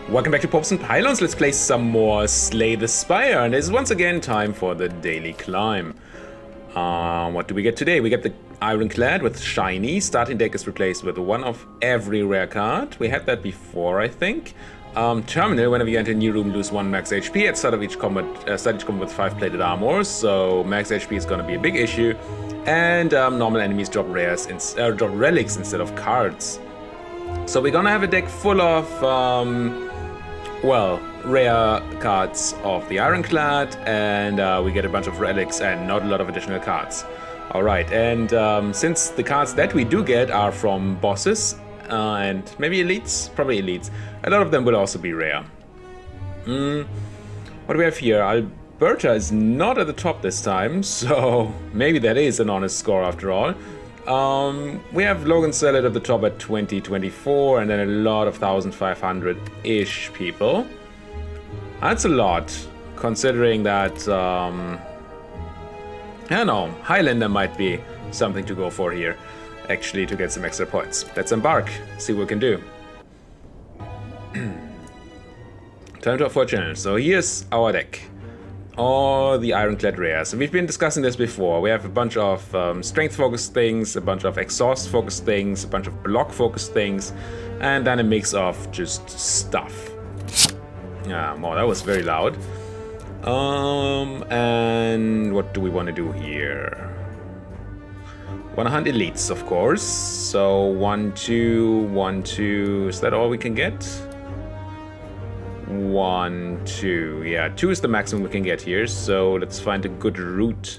Welcome back to Popes and Pylons. Let's play some more Slay the Spire, and it is once again time for the daily climb. What do we get today? We get the Ironclad with Shiny. Starting deck is replaced with one of every rare card. We had that before, I think. Terminal, whenever you enter a new room, lose 1 max HP at start of each combat, with 5 plated armor, so max HP is going to be a big issue. And normal enemies drop drop relics instead of cards. So we're gonna have a deck full of well, rare cards of the Ironclad, and we get a bunch of relics and not a lot of additional cards. Alright, and since the cards that we do get are from bosses and maybe elites, probably elites, a lot of them will also be rare. What do we have here? Alberta is not at the top this time, so maybe that is an honest score after all. We have Logan Salad at the top at 2024, and then a lot of 1,500-ish people. That's a lot, considering that, I don't know, Highlander might be something to go for here, actually, to get some extra points. Let's embark, see what we can do. Time to for challenge. So here's our deck. All the Ironclad rares. And we've been discussing this before. We have a bunch of strength-focused things, a bunch of exhaust-focused things, a bunch of block-focused things, and then a mix of just stuff. Yeah, well, that was very loud. And what do we want to do here? Want to hunt elites, of course. So 1, 2, 1, 2. Is that all we can get? 1, 2. Yeah, 2 is the maximum we can get here, so let's find a good route.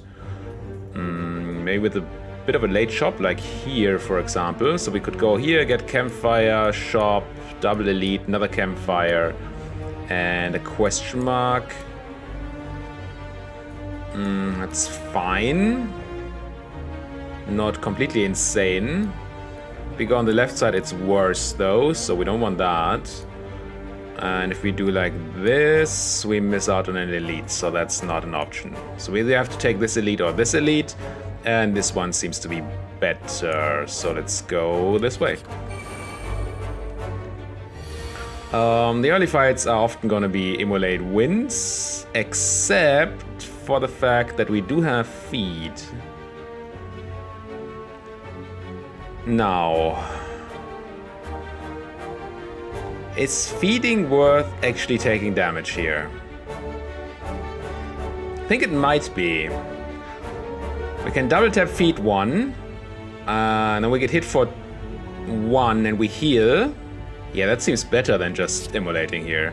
Maybe with a bit of a late shop, like here, for example. So we could go here, get campfire, shop, double elite, another campfire, and a question mark. That's fine. Not completely insane. If we go on the left side, it's worse, though, so we don't want that. And if we do like this, we miss out on an elite, so that's not an option. So we either have to take this elite or this elite, and this one seems to be better, so let's go this way. The early fights are often going to be immolate wins, except for the fact that we do have feed. Now, is feeding worth actually taking damage here? I think it might be. We can double tap feed 1, and then we get hit for 1 and we heal. Yeah, that seems better than just immolating here.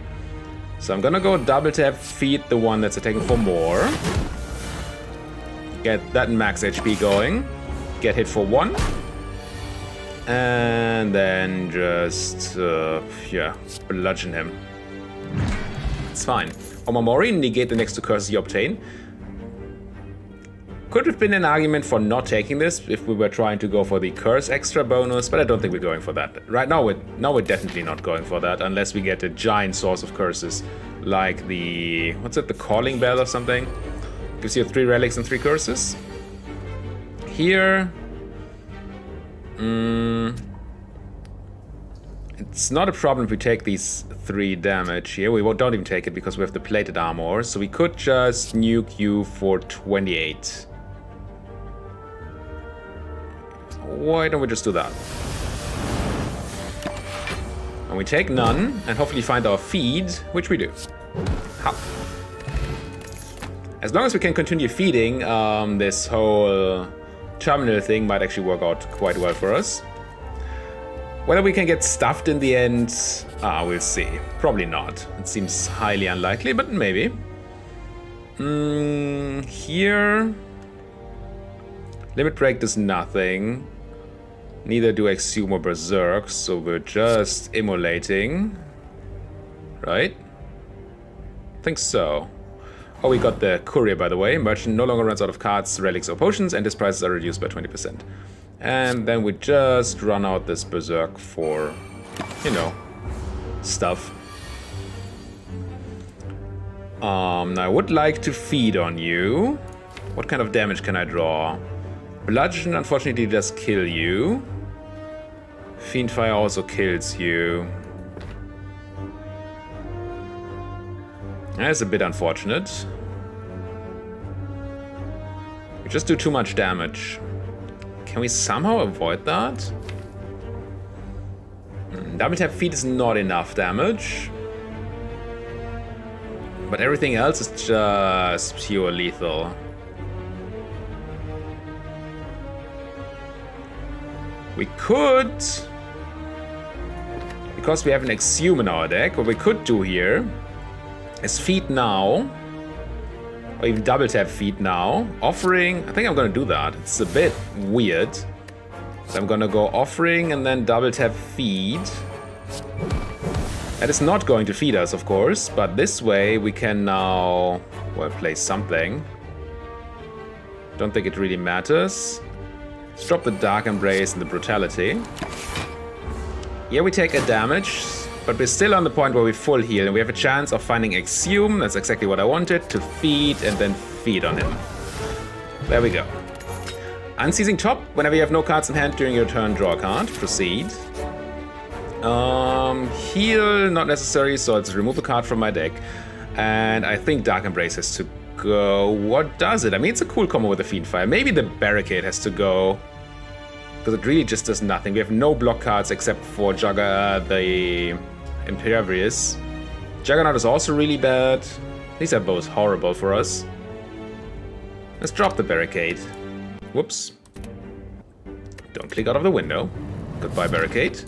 So I'm gonna go double tap feed the one that's attacking for more. Get that max HP going. Get hit for 1. And then just, yeah, bludgeon him. It's fine. Omamori, negate the next 2 curses you obtain. Could have been an argument for not taking this if we were trying to go for the curse extra bonus, but I don't think we're going for that. Right now, we're definitely not going for that, unless we get a giant source of curses, like the, what's it, the Calling Bell or something? Gives you 3 relics and 3 curses. Here, it's not a problem if we take these 3 damage here. We don't even take it because we have the plated armor. So we could just nuke you for 28. Why don't we just do that? And we take none and hopefully find our feed, which we do. Ha. As long as we can continue feeding, this whole terminal thing might actually work out quite well for us. Whether we can get stuffed in the end, we'll see. Probably not. It seems highly unlikely, but maybe. Here, Limit Break does nothing. Neither do Exhume or Berserk, so we're just immolating. Right? I think so. Oh, we got the courier, by the way. Merchant no longer runs out of cards, relics, or potions, and his prices are reduced by 20%. And then we just run out this Berserk for, you know, stuff. I would like to feed on you. What kind of damage can I draw? Bludgeon, unfortunately, does kill you. Fiendfire also kills you. That's a bit unfortunate. We just do too much damage. Can we somehow avoid that? Double tap feet is not enough damage. But everything else is just pure lethal. We could, because we have an Exhume in our deck, what we could do here is feed now, or even double tap feed now, offering, I think I'm gonna do that, it's a bit weird. So I'm gonna go offering and then double tap feed. That is not going to feed us, of course, but this way we can now, well, play something. Don't think it really matters. Let's drop the Dark Embrace and the Brutality. Here we take a damage, but we're still on the point where we full heal, and we have a chance of finding Exhume, that's exactly what I wanted, to feed and then feed on him. There we go. Unseizing top, whenever you have no cards in hand during your turn, draw a card. Proceed. Heal, not necessary, so let's remove a card from my deck. And I think Dark Embrace has to go. What does it? I mean, it's a cool combo with the Fiendfire. Maybe the Barricade has to go, because it really just does nothing. We have no block cards except for the Impervious. Juggernaut is also really bad. These are both horrible for us. Let's drop the Barricade. Whoops. Don't click out of the window. Goodbye, Barricade.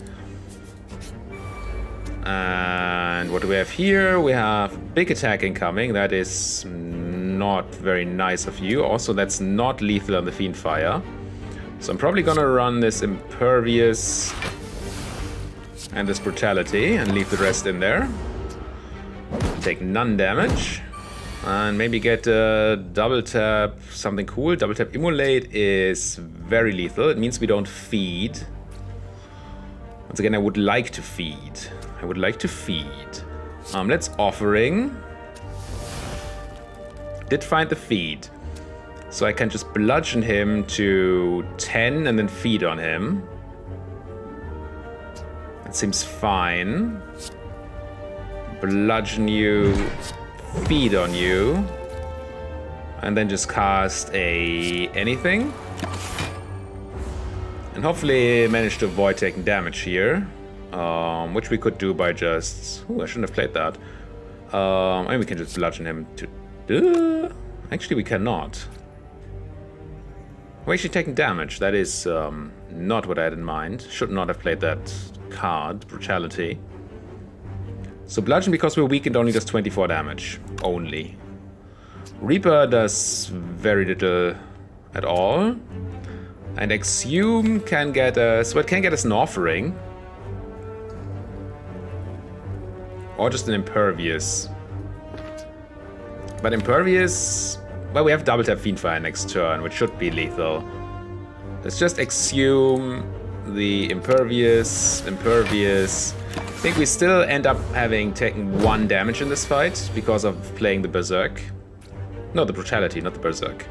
And what do we have here? We have big attack incoming. That is not very nice of you. Also, that's not lethal on the Fiendfire. So I'm probably gonna run this Impervious and this Brutality and leave the rest in there. Take none damage. And maybe get a double tap, something cool. Double tap Immolate is very lethal. It means we don't feed. Once again, I would like to feed. I would like to feed. Let's offering. Did find the feed. So I can just bludgeon him to 10 and then feed on him. That seems fine. Bludgeon you, feed on you, and then just cast a anything. And hopefully manage to avoid taking damage here. Which we could do by just... Ooh, I shouldn't have played that. I mean, we can just bludgeon him to... Actually, we cannot. We're actually taking damage. That is not what I had in mind. Should not have played that card, Brutality. So bludgeon, because we're weakened, only does 24 damage. Only. Reaper does very little at all. And Exhume can get us... Well, it can get us an offering. Or just an Impervious. But Impervious... Well, we have double tap Fiendfire next turn, which should be lethal. Let's just Exhume the Impervious. I think we still end up having taken 1 damage in this fight because of playing the Berserk. No, the Brutality, not the Berserk.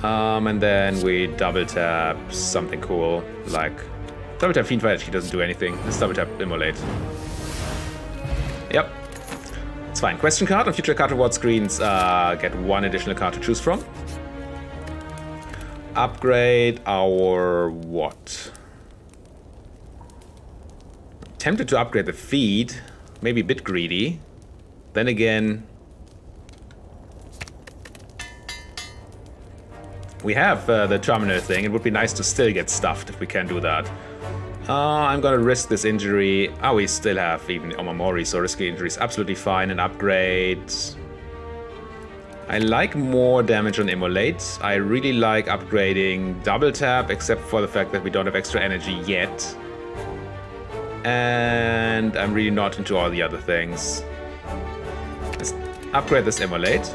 And then we double tap something cool, like... Double tap Fiendfire actually doesn't do anything. Let's double tap Immolate. Yep. It's fine. Question card. On future card reward screens, get 1 additional card to choose from. Upgrade our what? Tempted to upgrade the feed. Maybe a bit greedy. Then again... We have the Terminal thing. It would be nice to still get stuffed if we can do that. I'm gonna risk this injury. Oh, we still have even Omamori, so risky injury is absolutely fine. And upgrade... I like more damage on Immolate. I really like upgrading double tap, except for the fact that we don't have extra energy yet. And I'm really not into all the other things. Let's upgrade this Immolate.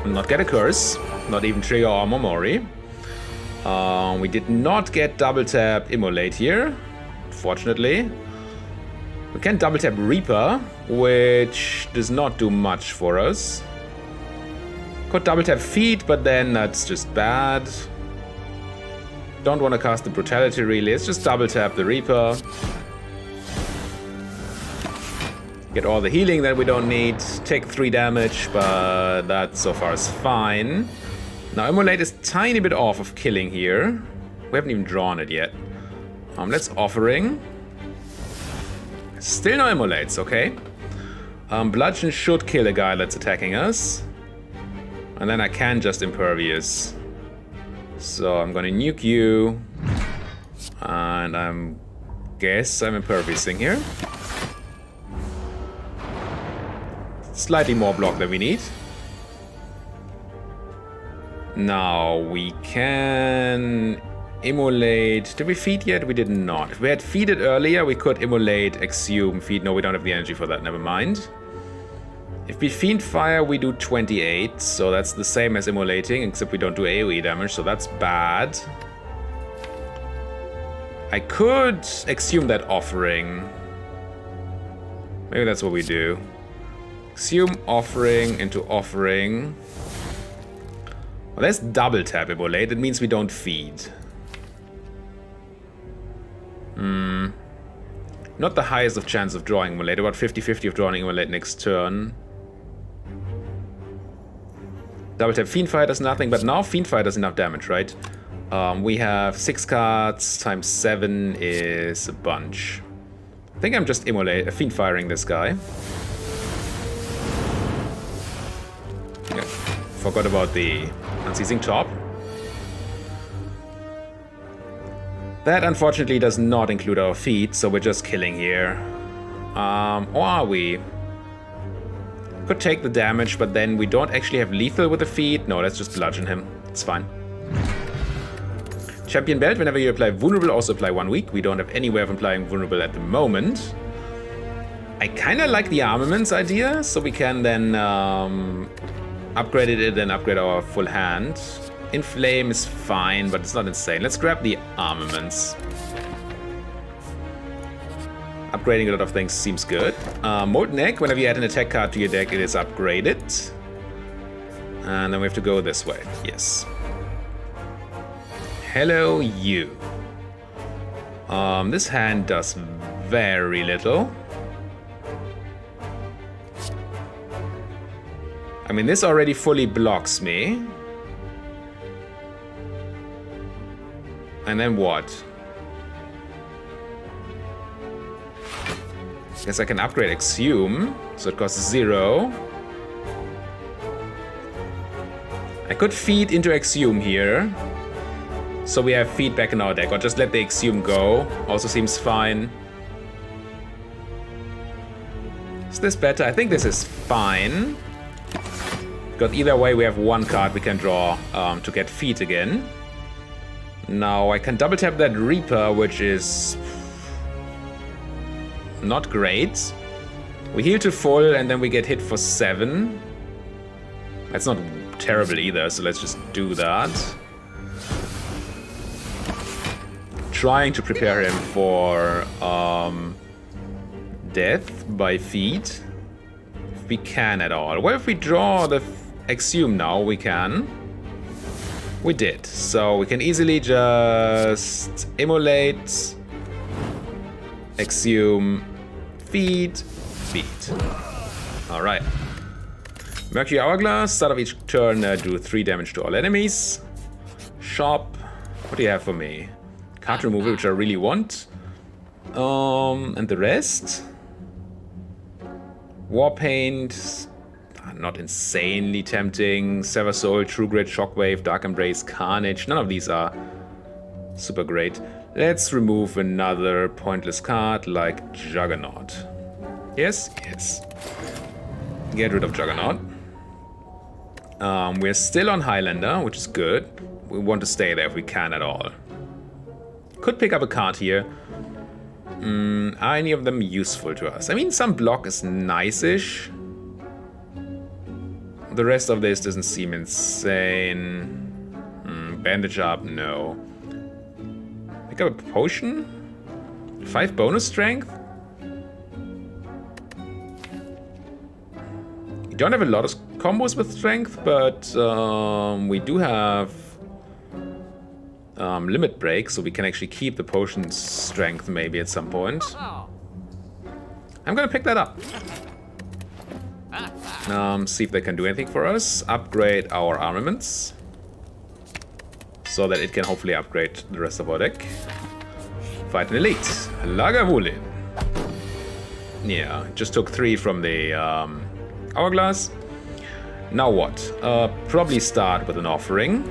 Not get a curse. Not even trigger our Momori. We did not get double tap Immolate here, fortunately. We can double tap Reaper, which does not do much for us. Could double tap Feed, but then that's just bad. Don't want to cast the Brutality really. Let's just double tap the Reaper. Get all the healing that we don't need. Take 3 damage, but that so far is fine. Now, Immolate is tiny bit off of killing here. We haven't even drawn it yet. Let's Offering. Still no Immolates, okay. Bludgeon should kill a guy that's attacking us. And then I can just Impervious. So I'm gonna nuke you. And guess I'm Imperviousing here. Slightly more block than we need. Now we can Immolate. Did we feed yet? We did not. If we had feeded earlier, we could Immolate, Exhume, feed. No, we don't have the energy for that. Never mind. If we Fiend Fire, we do 28. So that's the same as Immolating, except we don't do AoE damage. So that's bad. I could Exhume that Offering. Maybe that's what we do. Exhume Offering into Offering. Well, there's double tap Immolate. It means we don't feed. Not the highest of chance of drawing Immolate. About 50-50 of drawing Immolate next turn. Double tap Fiend Fire does nothing, but now Fiend Fire does enough damage, right? We have 6 cards times 7 is a bunch. I think I'm just Fiend Firing this guy. Yeah, forgot about the Unceasing Top. That unfortunately does not include our feet, so we're just killing here. Or are we? Could take the damage, but then we don't actually have lethal with the feet. No, let's just bludgeon him. It's fine. Champion Belt, whenever you apply Vulnerable, also apply 1 week. We don't have any way of applying Vulnerable at the moment. I kind of like the Armaments idea, so we can then upgrade it and upgrade our full hand. Inflame is fine, but it's not insane. Let's grab the Armaments. Upgrading a lot of things seems good. Molten Egg, whenever you add an attack card to your deck, it is upgraded. And then we have to go this way. Yes. Hello, you. This hand does very little. I mean, this already fully blocks me. And then what? Guess I can upgrade Exhume, so it costs 0. I could feed into Exhume here, so we have feedback in our deck, or just let the Exhume go. Also seems fine. Is this better? I think this is fine. Because either way we have 1 card we can draw to get feed again. Now I can double tap that Reaper, which is not great. We heal to full and then we get hit for 7. That's not terrible either, so let's just do that. Trying to prepare him for death by feed. If we can at all. What if we draw the Exhume now? We can. We did. So we can easily just Immolate, Exhume, feed. Alright. Mercury Hourglass, start of each turn, do 3 damage to all enemies. Shop. What do you have for me? Card removal, which I really want. And the rest? Warpaint. Not insanely tempting. Sever Soul, True Grit, Shockwave, Dark Embrace, Carnage. None of these are super great. Let's remove another pointless card like Juggernaut. Yes, yes. Get rid of Juggernaut. We're still on Highlander, which is good. We want to stay there if we can at all. Could pick up a card here. Are any of them useful to us? I mean, some block is nice-ish. The rest of this doesn't seem insane. Bandage up, no. Pick up a potion? 5 bonus strength? We don't have a lot of combos with strength, but we do have limit break, so we can actually keep the potion's strength maybe at some point. I'm gonna pick that up. See if they can do anything for us. Upgrade our armaments. So that it can hopefully upgrade the rest of our deck. Fight an elite. Lagavulin. Yeah, just took 3 from the hourglass. Now what? Probably start with an offering.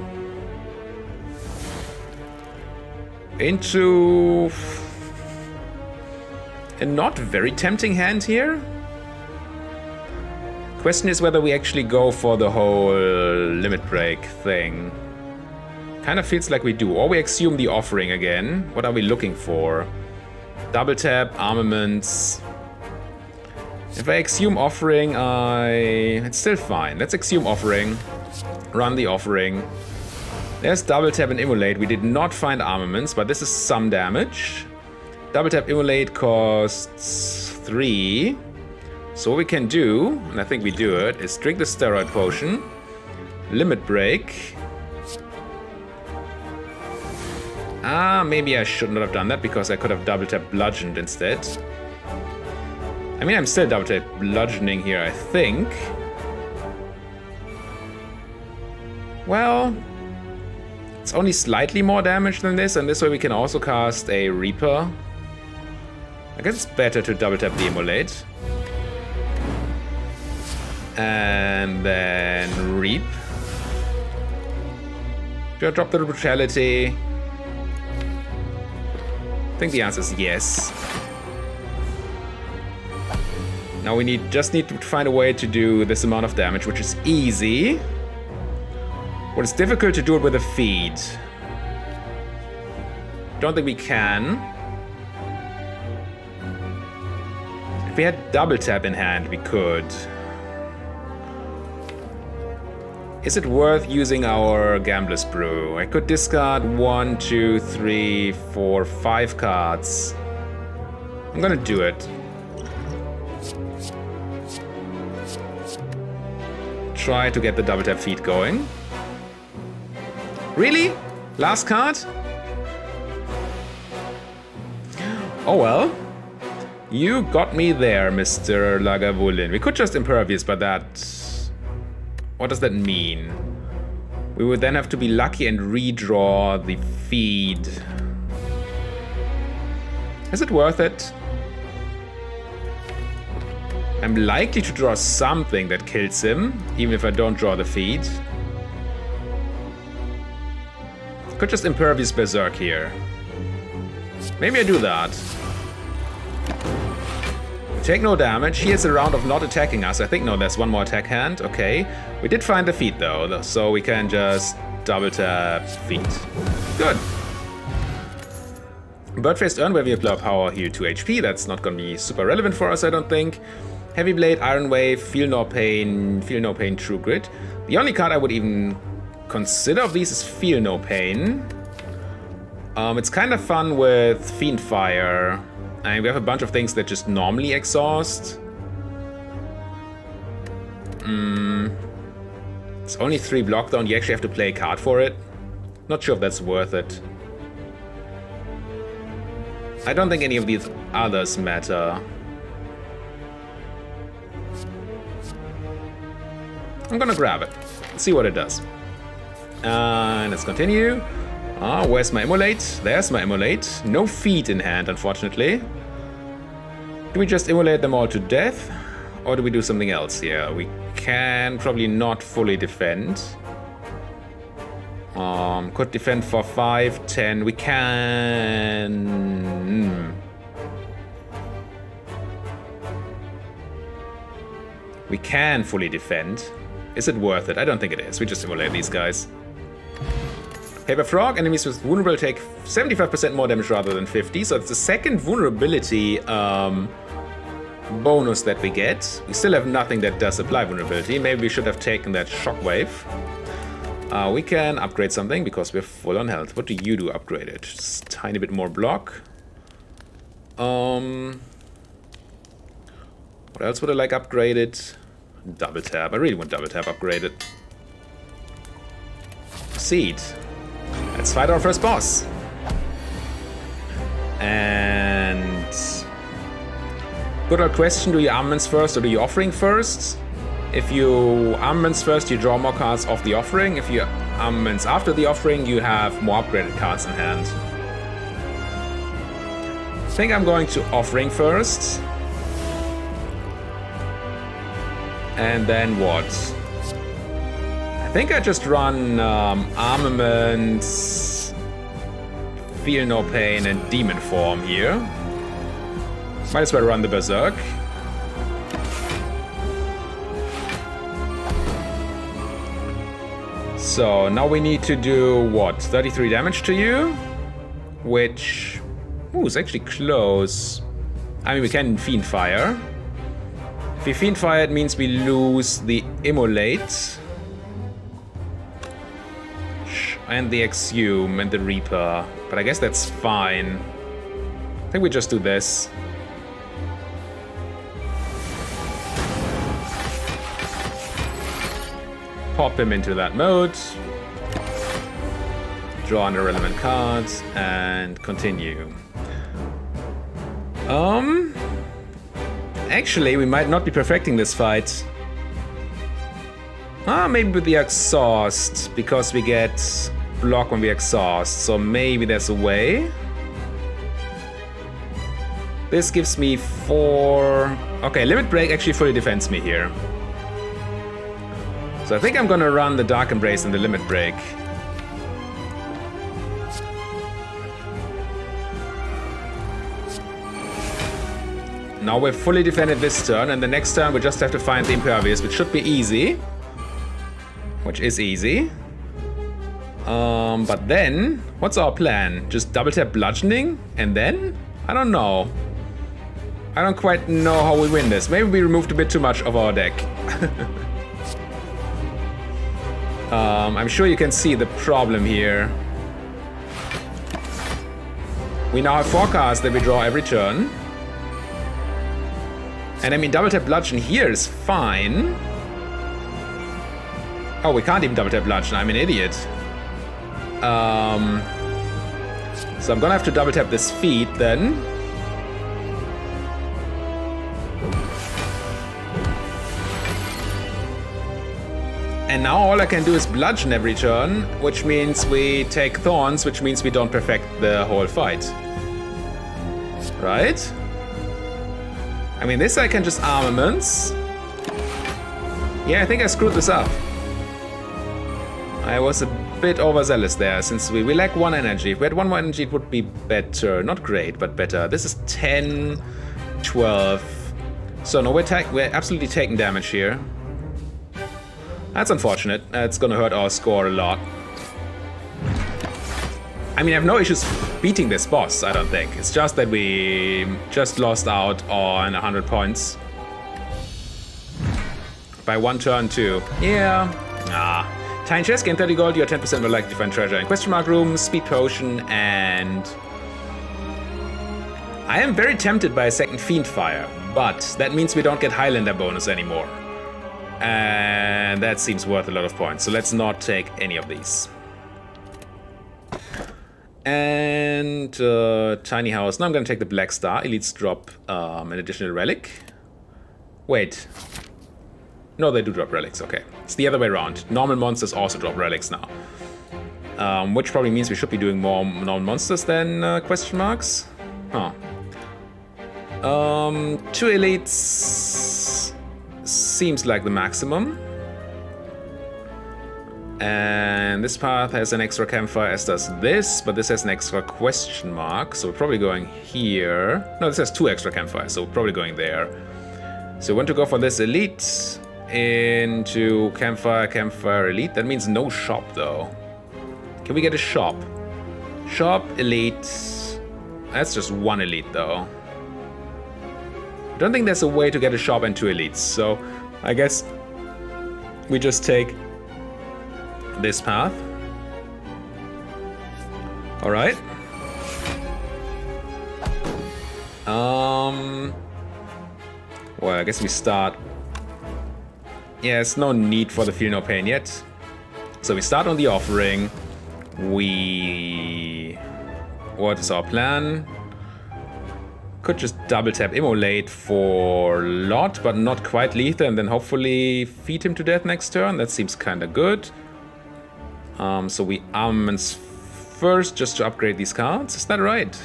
Into a not very tempting hand here. Question is whether we actually go for the whole limit break thing. Kind of feels like we do. Or we assume the offering again. What are we looking for? Double tap, armaments. If I assume offering, it's still fine. Let's assume offering. Run the offering. There's double tap and immolate. We did not find armaments, but this is some damage. Double tap immolate costs 3. So what we can do, and I think we do it, is drink the steroid potion. Limit break. Maybe I should not have done that because I could have double tap bludgeoned instead. I mean, I'm still double tap bludgeoning here, I think. Well, it's only slightly more damage than this, and this way we can also cast a Reaper. I guess it's better to double tap the immolate. And then Reap. Do I drop the brutality? I think the answer is yes. Now we just need to find a way to do this amount of damage, which is easy. But it's difficult to do it with a feed. Don't think we can. If we had double tap in hand, we could. Is it worth using our Gambler's Brew? I could discard 1, 2, 3, 4, 5 cards. I'm gonna do it. Try to get the double tap feed going. Really? Last card? Oh well. You got me there, Mr. Lagavulin. We could just Impervious, but that... What does that mean? We would then have to be lucky and redraw the feed. Is it worth it? I'm likely to draw something that kills him, even if I don't draw the feed. Could just Impervious Berserk here. Maybe I do that. Take no damage. He has a round of not attacking us. I think, no, there's one more attack hand. Okay. We did find the feat, though, so we can just double tap feat. Good. Birdfaced Urn, where we apply power, heal 2 HP. That's not going to be super relevant for us, I don't think. Heavy Blade, Iron Wave, Feel No Pain, True Grit. The only card I would even consider of these is Feel No Pain. It's kind of fun with Fiend Fire. And we have a bunch of things that just normally exhaust. It's only 3 block though, and you actually have to play a card for it. Not sure if that's worth it. I don't think any of these others matter. I'm gonna grab it. Let's see what it does. And let's continue. Where's my Immolate? There's my Immolate. No feet in hand, unfortunately. Do we just immolate them all to death? Or do we do something else here? We can probably not fully defend. Could defend for 5, 10. We can... We can fully defend. Is it worth it? I don't think it is. We just immolate these guys. Paper Frog, enemies with vulnerable take 75% more damage rather than 50, so it's the second vulnerability bonus that we get. We still have nothing that does apply vulnerability. Maybe we should have taken that Shockwave. We can upgrade something because we're full on health. What do you do? Upgrade it. Just a tiny bit more block. What else would I like upgraded? Double tap. I really want double tap upgraded. Proceed. Let's fight our first boss. And good old question, do you armaments first or do you offering first? If you armaments first, you draw more cards off the offering. If you armaments after the offering, you have more upgraded cards in hand. I think I'm going to offering first. And then what? I think I just run armaments, Feel No Pain, and Demon Form here. Might as well run the Berserk. So now we need to do what? 33 damage to you? Which... ooh, it's actually close. I mean, we can Fiend Fire. If we Fiend Fire, it means we lose the Immolate. And the Exhume and the Reaper. But I guess that's fine. I think we just do this. Pop him into that mode. Draw an irrelevant card and continue. Actually, we might not be perfecting this fight. Maybe with the exhaust, because we get block when we exhaust, so maybe there's a way. This gives me 4... okay, Limit Break actually fully defends me here. So I think I'm gonna run the Dark Embrace and the Limit Break. Now we're fully defended this turn, and the next turn we just have to find the Impervious, which should be easy. Which is easy. But then, what's our plan? Just double tap Bludgeoning, and then? I don't know. I don't quite know how we win this. Maybe we removed a bit too much of our deck. I'm sure you can see the problem here. We now have 4 cards that we draw every turn. And I mean, double tap Bludgeon here is fine. Oh, we can't even double tap Bludgeon. I'm an idiot. So I'm gonna have to double tap this Feat then. And now all I can do is Bludgeon every turn, which means we take Thorns, which means we don't perfect the whole fight. Right? I mean, this I can just Armaments. Yeah, I think I screwed this up. I was a bit overzealous there, since we lack 1 energy. If we had 1 more energy, it would be better. Not great, but better. This is 10, 12. So no, we're absolutely taking damage here. That's unfortunate. It's gonna hurt our score a lot. I mean, I have no issues beating this boss, I don't think. It's just that we just lost out on 100 points. By 1 turn too. Yeah. Tiny chest, gain 30 gold, you are 10% more likely to find treasure in question mark room, speed potion, and... I am very tempted by a second Fiend Fire, but that means we don't get Highlander bonus anymore. And that seems worth a lot of points, so let's not take any of these. And Tiny House. Now I'm gonna take the Black Star. Elites drop an additional relic. Wait. No, they do drop relics, okay. It's the other way around. Normal monsters also drop relics now. Which probably means we should be doing more normal monsters than question marks. Huh. 2 elites seems like the maximum. And this path has an extra campfire, as does this, but this has an extra question mark, so we're probably going here. No, this has 2 extra campfires, so we're probably going there. So we want to go for this elite into campfire, campfire, elite. That means no shop, though. Can we get a shop? Shop, elite. That's just 1 elite, though. I don't think there's a way to get a shop and 2 elites, so I guess we just take this path. All right. Well, I guess we start. Yeah, there's no need for the Feel No Pain yet. So we start on the offering. What is our plan? Could just double tap Immolate for lot, but not quite lethal, and then hopefully feed him to death next turn. That seems kind of good. So we armaments first just to upgrade these cards. Is that right?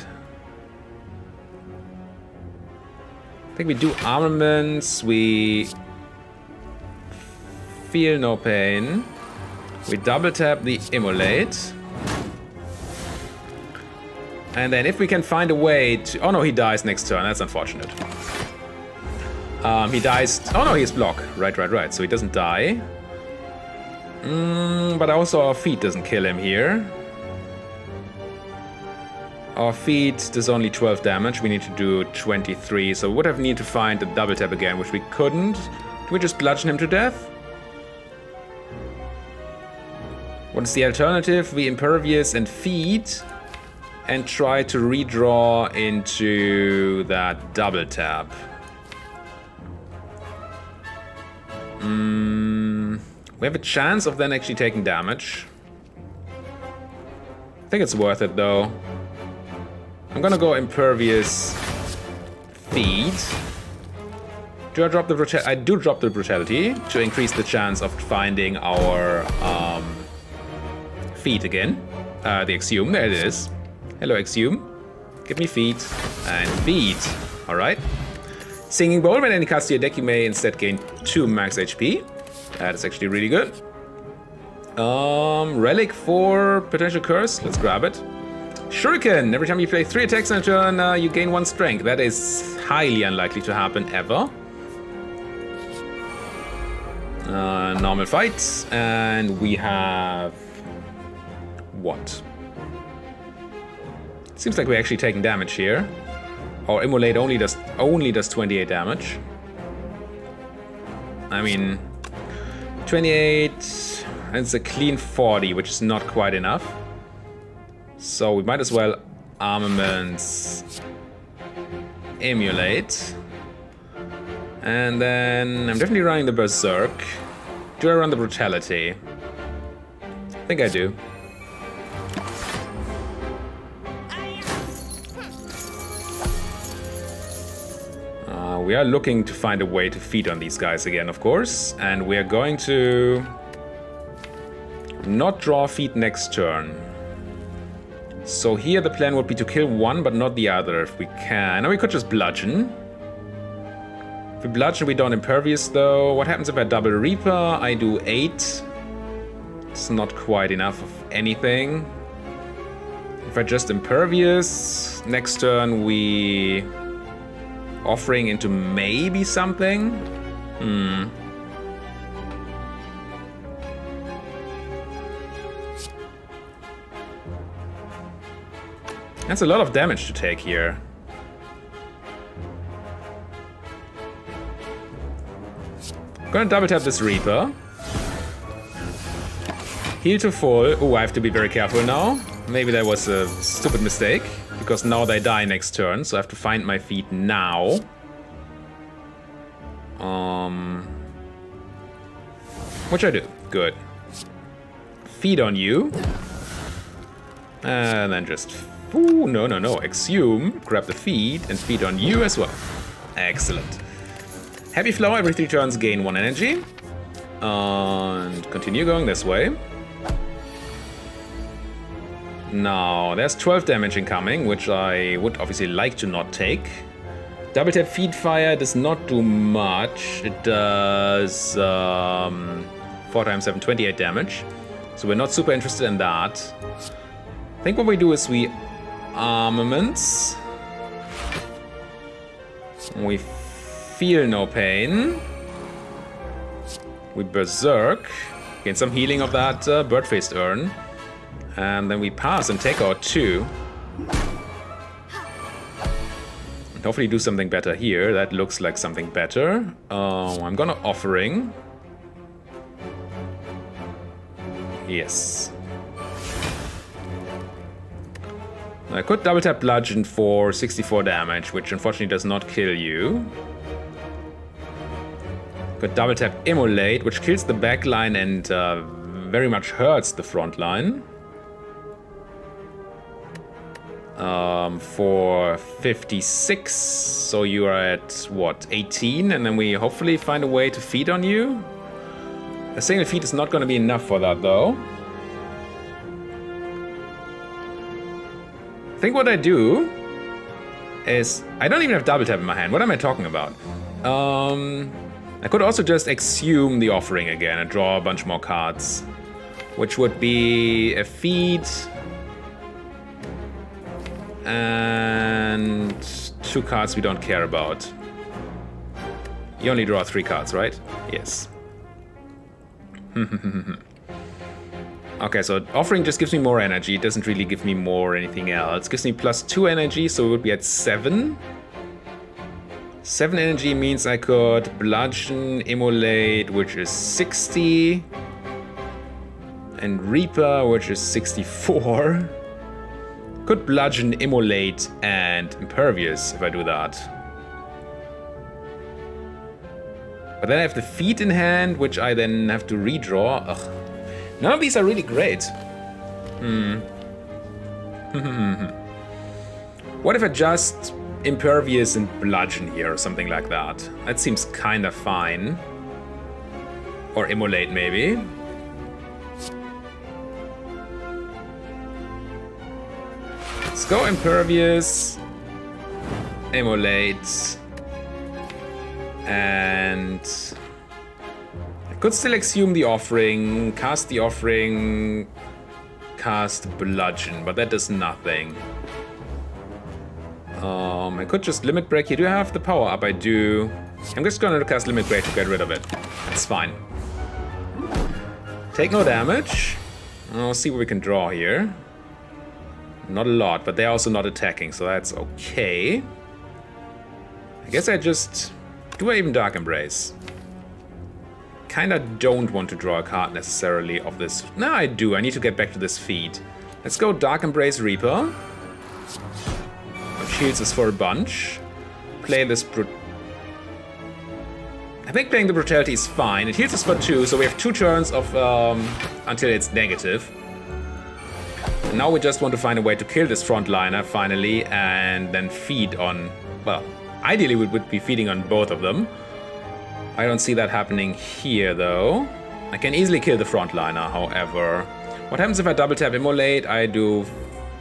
I think we do armaments. We feel no pain. We double tap the Immolate. And then if we can find a way to... Oh no, he dies next turn. That's unfortunate. He dies... Oh no, he's block. Right. So he doesn't die. But also our feat doesn't kill him here. Our feat does only 12 damage. We need to do 23. So we would have need to find a double tap again, which we couldn't. Do we just bludgeon him to death? What is the alternative? We impervious and feed. And try to redraw into that double tap. We have a chance of then actually taking damage. I think it's worth it though. I'm gonna go impervious feed. Do I drop the brutality? I do drop the brutality to increase the chance of finding our feed again. The Exhume, there it is. Hello, Exhume. Give me feed and feed. Alright. Singing Bowl. When any cast to your deck, you may instead gain 2 max HP. That is actually really good. Relic for potential curse. Let's grab it. Shuriken. Every time you play 3 attacks in a turn, you gain 1 strength. That is highly unlikely to happen ever. Normal fights. And we have... what? Seems like we're actually taking damage here. Our Immolate only does 28 damage. I mean, 28, and it's a clean 40, which is not quite enough. So we might as well armaments emulate. And then I'm definitely running the Berserk. Do I run the Brutality? I think I do. We are looking to find a way to feed on these guys again, of course. And we are going to not draw feed next turn. So here the plan would be to kill one, but not the other if we can. Or we could just bludgeon. If we bludgeon, we don't impervious though. What happens if I double Reaper? I do 8. It's not quite enough of anything. If I just impervious, next turn we... offering into maybe something? That's a lot of damage to take here. I'm gonna double tap this Reaper. Heal to full. Oh, I have to be very careful now. Maybe that was a stupid mistake. Because now they die next turn, so I have to find my feet now. Which I do. Good. Feed on you. And then just... Ooh, no. Exhume, grab the feed, and feed on you as well. Excellent. Heavy Flow, every 3 turns gain 1 energy. And continue going this way. Now, there's 12 damage incoming, which I would obviously like to not take. Double tap Feed Fire does not do much. It does 4 times 7, 28 damage. So we're not super interested in that. I think what we do is we armaments. We feel no pain. We berserk. Gain some healing of that bird-faced urn. And then we pass and take out 2. And hopefully do something better here. That looks like something better. I'm gonna offering. Yes. I could double tap bludgeon for 64 damage, which unfortunately does not kill you. Could double tap immolate, which kills the back line and very much hurts the front line. for 56. So you are at, what, 18? And then we hopefully find a way to feed on you. A single feed is not going to be enough for that, though. I think what I do is... I don't even have double tap in my hand. What am I talking about? I could also just exhume the offering again and draw a bunch more cards. Which would be a feed... and 2 cards we don't care about. You only draw 3 cards, right? Yes. Okay, so offering just gives me more energy. It doesn't really give me more anything else. It gives me +2 energy, so it would be at 7. 7 energy means I could bludgeon, immolate, which is 60. And Reaper, which is 64. Could bludgeon, immolate, and impervious if I do that. But then I have the feat in hand, which I then have to redraw. Ugh. None of these are really great. What if I just impervious and bludgeon here or something like that? That seems kind of fine. Or immolate maybe. Let's go impervious, immolate, and I could still exhume the offering, cast bludgeon, but that does nothing. I could just limit break here. Do I have the power up? I do. I'm just gonna cast limit break to get rid of it. It's fine. Take no damage. I'll see what we can draw here. Not a lot, but they're also not attacking, so that's okay. I guess I just... Do I even Dark Embrace? Kinda don't want to draw a card necessarily of this. No, I do. I need to get back to this feed. Let's go Dark Embrace Reaper. Which heals us for a bunch. Play this... I think playing the Brutality is fine. It heals us for 2, so we have 2 turns of... until it's negative. And now we just want to find a way to kill this frontliner finally and then feed on... Well, ideally we would be feeding on both of them. I don't see that happening here though. I can easily kill the frontliner, however. What happens if I double tap immolate? I do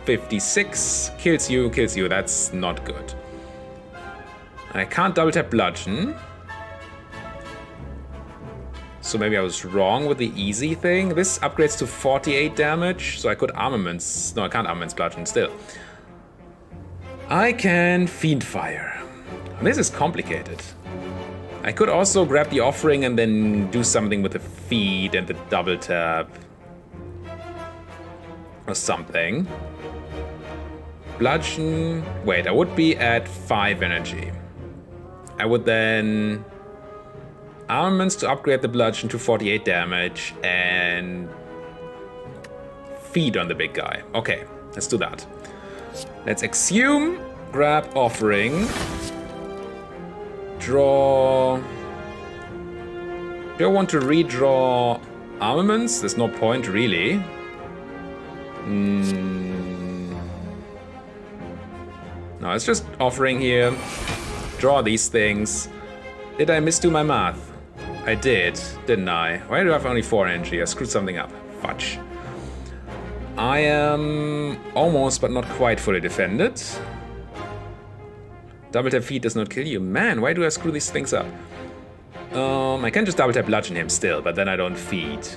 56. Kills you. That's not good. I can't double tap bludgeon. So maybe I was wrong with the easy thing. This upgrades to 48 damage, so I could armaments... No, I can't armaments bludgeon still. I can Fiend Fire. This is complicated. I could also grab the offering and then do something with the feed and the double tap. Or something. Bludgeon... Wait, I would be at 5 energy. I would then... Armaments to upgrade the bludgeon to 48 damage and feed on the big guy. Okay, let's do that. Let's exhume, grab offering, draw. Do I want to redraw armaments? There's no point really. No, it's just offering here. Draw these things. Did I misdo my math? I did, didn't I? Why do I have only 4 energy? I screwed something up. Fudge. I am almost, but not quite fully defended. Double tap feed does not kill you. Man, why do I screw these things up? I can just double tap bludgeon him still, but then I don't feed.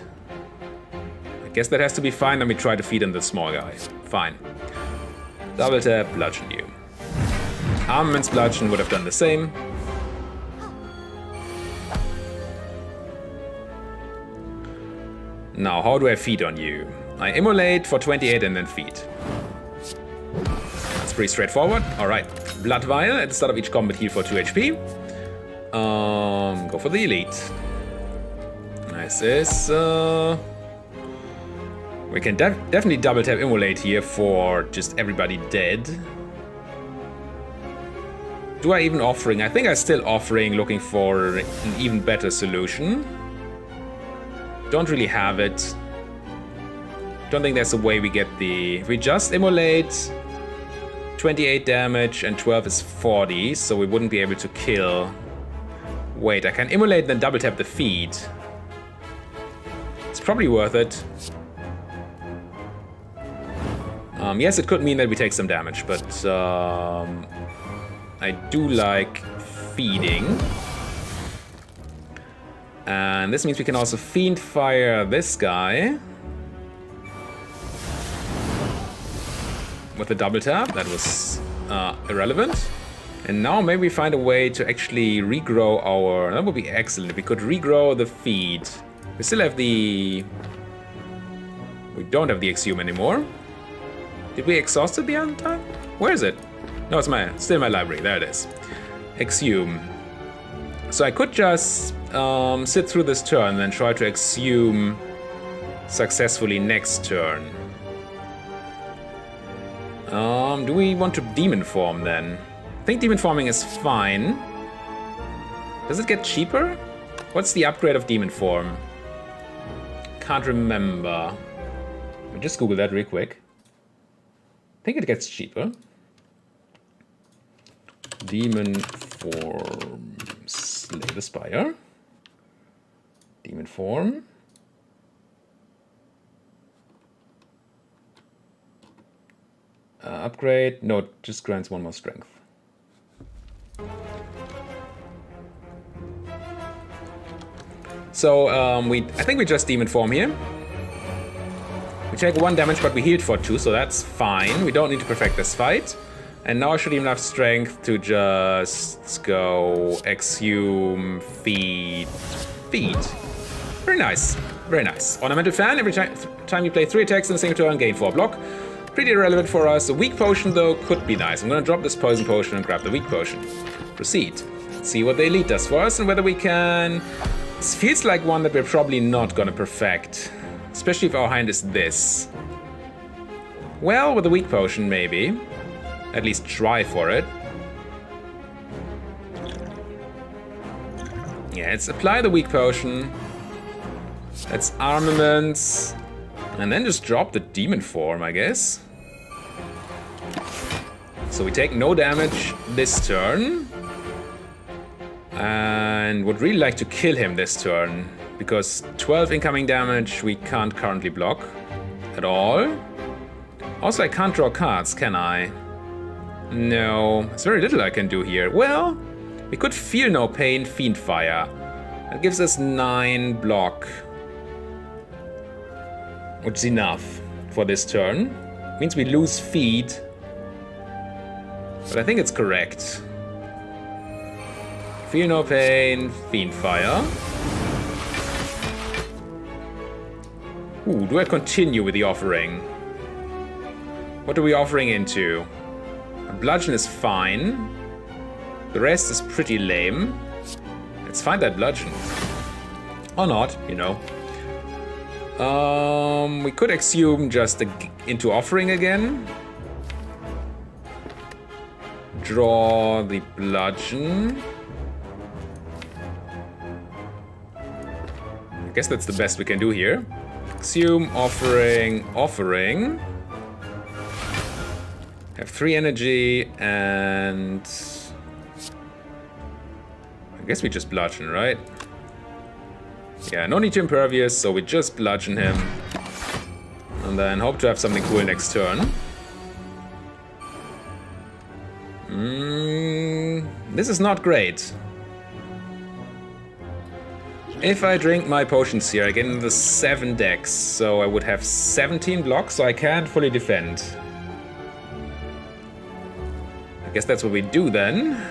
I guess that has to be fine. Let me try to feed on the small guy. Fine. Double tap bludgeon you. Armaments bludgeon would have done the same. Now, how do I feed on you? I immolate for 28 and then feed. That's pretty straightforward. Alright. Blood Vial at the start of each combat heal for 2 HP. Go for the elite. Nice. We can definitely double tap immolate here for just everybody dead. Do I even offering? I think I still offering, looking for an even better solution. Don't really have it. Don't think there's a way we get the... If we just immolate, 28 damage and 12 is 40, so we wouldn't be able to kill. Wait, I can immolate and then double tap the feed. It's probably worth it. Yes, it could mean that we take some damage, but I do like feeding. And this means we can also fiend fire this guy. With a double tap, that was irrelevant. And now maybe we find a way to actually regrow our... That would be excellent if we could regrow the feed. We still have the... We don't have the exhume anymore. Did we exhaust it the other time? Where is it? No, it's still in my library. There it is. Exhume. So I could just sit through this turn and then try to exhume successfully next turn. Do we want to demon form then? I think demon forming is fine. Does it get cheaper? What's the upgrade of demon form? Can't remember. I'll just Google that real quick. I think it gets cheaper. Demon form. Slay the Spire. Demon form. Upgrade. No, it just grants one more strength. So I think we just demon form here. We take 1 damage, but we healed for 2, so that's fine. We don't need to perfect this fight. And now I should even have strength to just go exhume, feed. Very nice, very nice. Ornamental Fan, every time you play 3 attacks in a single turn, gain 4 block. Pretty irrelevant for us. A weak potion, though, could be nice. I'm gonna drop this poison potion and grab the weak potion. Proceed. See what the elite does for us and whether we can... This feels like one that we're probably not gonna perfect. Especially if our hand is this. Well, with a weak potion, maybe. At least try for it. Yeah, let's apply the weak potion. Let's armaments. And then just drop the demon form, I guess. So we take no damage this turn. And would really like to kill him this turn. Because 12 incoming damage we can't currently block at all. Also, I can't draw cards, can I? No, there's very little I can do here. Well, we could Feel No Pain, Fiend Fire. That gives us 9 block. Which is enough for this turn. Means we lose feed. But I think it's correct. Feel No Pain, Fiend Fire. Ooh, do I continue with the offering? What are we offering into? A bludgeon is fine. The rest is pretty lame. Let's find that bludgeon. Or not, you know. We could exhume just into offering again. Draw the bludgeon. I guess that's the best we can do here. Exhume, offering, offering. Have 3 energy and... I guess we just bludgeon, right? Yeah, no need to impervious, so we just bludgeon him. And then hope to have something cool next turn. This is not great. If I drink my potions here, I get into the 7 decks, so I would have 17 blocks, so I can't fully defend. I guess that's what we do then,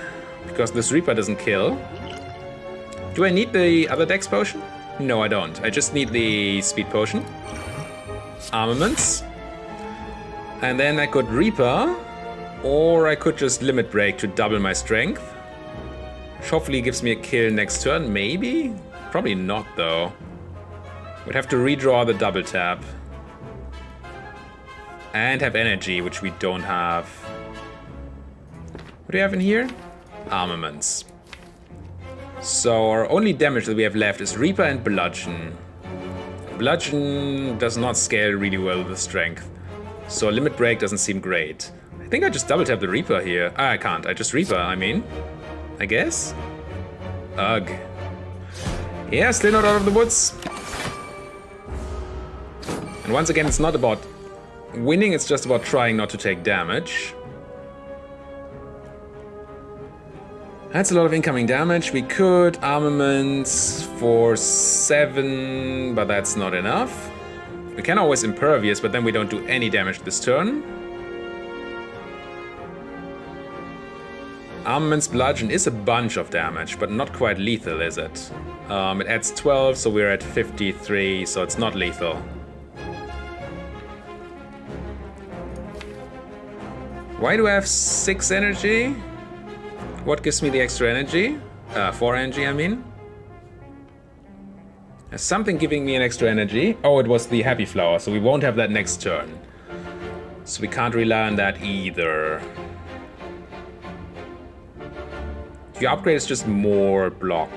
because this Reaper doesn't kill. Do I need the other dex potion? No, I don't. I just need the speed potion. Armaments. And then I could Reaper, or I could just limit break to double my strength. Which hopefully gives me a kill next turn, maybe? Probably not, though. We'd have to redraw the double tap. And have energy, which we don't have. What do we have in here? Armaments. So our only damage that we have left is Reaper and Bludgeon. Bludgeon does not scale really well with the strength. So limit break doesn't seem great. I think I just double tap the Reaper here. I can't. I just Reaper, I mean. I guess? Ugh. Yeah, still not out of the woods. And once again, it's not about winning, it's just about trying not to take damage. That's a lot of incoming damage. We could armaments for 7, but that's not enough. We can always impervious, but then we don't do any damage this turn. Armaments bludgeon is a bunch of damage, but not quite lethal, is it? It adds 12, so we're at 53, so it's not lethal. Why do I have 6 energy? What gives me the extra energy? 4 energy, I mean. There's something giving me an extra energy. Oh, it was the Happy Flower, so we won't have that next turn. So we can't rely on that either. Your upgrade is just more block.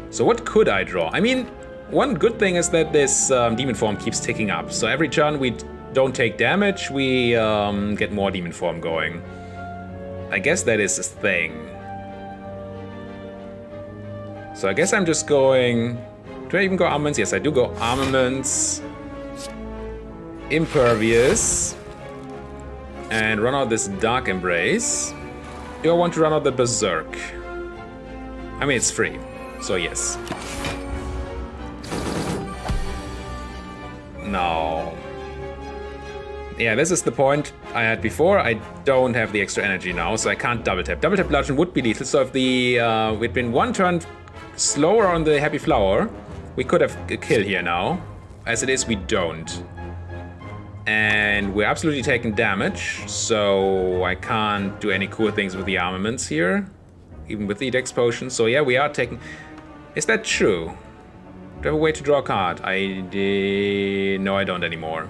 So what could I draw? I mean, one good thing is that this demon form keeps ticking up. So every turn we don't take damage, we get more demon form going. I guess that is a thing. So I guess I'm just going... Do I even go armaments? Yes, I do go armaments. Impervious. And run out this Dark Embrace. Do I want to run out the Berserk? I mean, it's free. So yes. No. Yeah, this is the point I had before. I don't have the extra energy now, so I can't double tap. Double tap bludgeon would be lethal, so if the we'd been one turn slower on the Happy Flower, we could have a kill here now. As it is, we don't. And we're absolutely taking damage, so I can't do any cool things with the armaments here, even with the Dex Potion. So yeah, we are taking... Is that true? Do I have a way to draw a card? No, I don't anymore.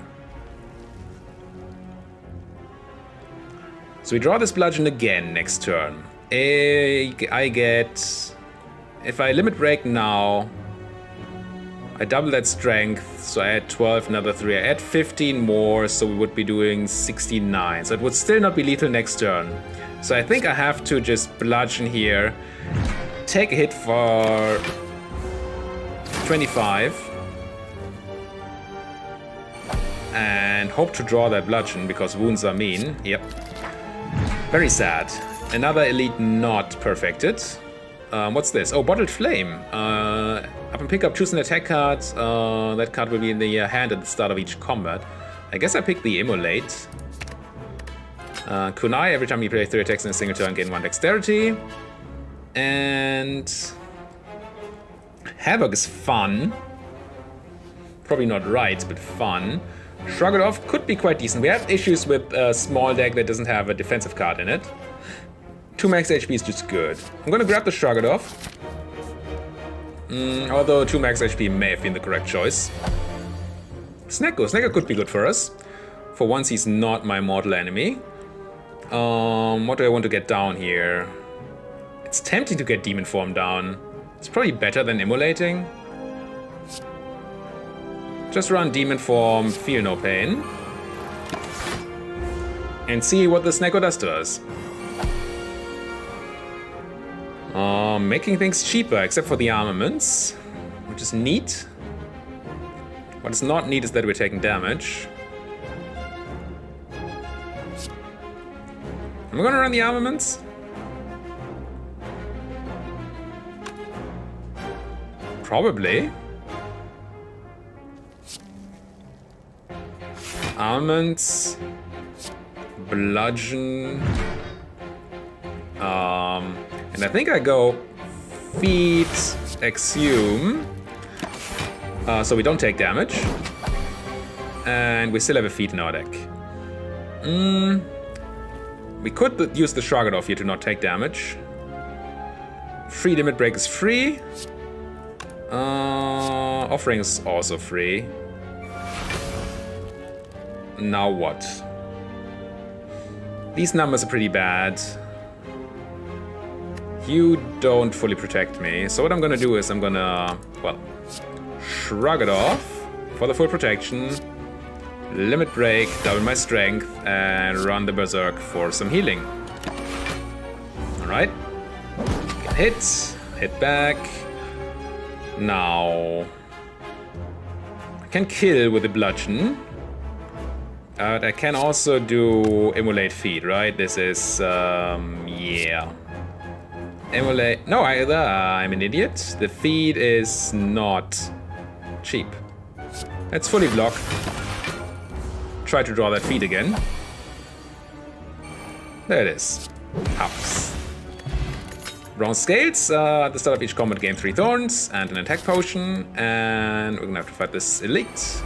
So we draw this bludgeon again next turn. I get... If I limit break now, I double that strength, so I add 12, another 3. I add 15 more, so we would be doing 69. So it would still not be lethal next turn. So I think I have to just bludgeon here, take a hit for 25, and hope to draw that bludgeon, because wounds are mean. Yep. Very sad. Another elite not perfected. What's this? Oh, Bottled Flame. Upon pickup, choose an attack card. That card will be in the hand at the start of each combat. I guess I picked the Immolate. Kunai, every time you play 3 attacks in a single turn, gain 1 dexterity. And... Havoc is fun. Probably not right, but fun. Shrug It Off could be quite decent. We have issues with a small deck that doesn't have a defensive card in it. 2 max HP is just good. I'm gonna grab the Shrug It Off. Although 2 max HP may have been the correct choice. Snecko. Snecko could be good for us. For once, he's not my mortal enemy. What do I want to get down here? It's tempting to get Demon Form down. It's probably better than Immolating. Just run Demon Form, feel no pain. And see what the Snecko does to us. Making things cheaper, except for the armaments, which is neat. What is not neat is that we're taking damage. Am I gonna run the armaments? Probably. Armaments. Bludgeon. And I think I go Feed, Exhume. So we don't take damage. And we still have a Feed in our deck. We could use the Shrug It Off here to not take damage. Free Limit Break is free. Offering is also free. Now what? These numbers are pretty bad. You don't fully protect me. So what I'm gonna do is I'm gonna, well, Shrug it off for the full protection. Limit break, double my strength, and run the berserk for some healing. Alright. Hit back. Now I can kill with the bludgeon. I can also do immolate feet, right? This is yeah. Immolate. No, I'm an idiot. The feed is not cheap. Let's fully block. Try to draw that feed again. There it is. House. Bronze scales. At the start of each combat, gain 3 thorns and an attack potion. And we're gonna have to fight this elite.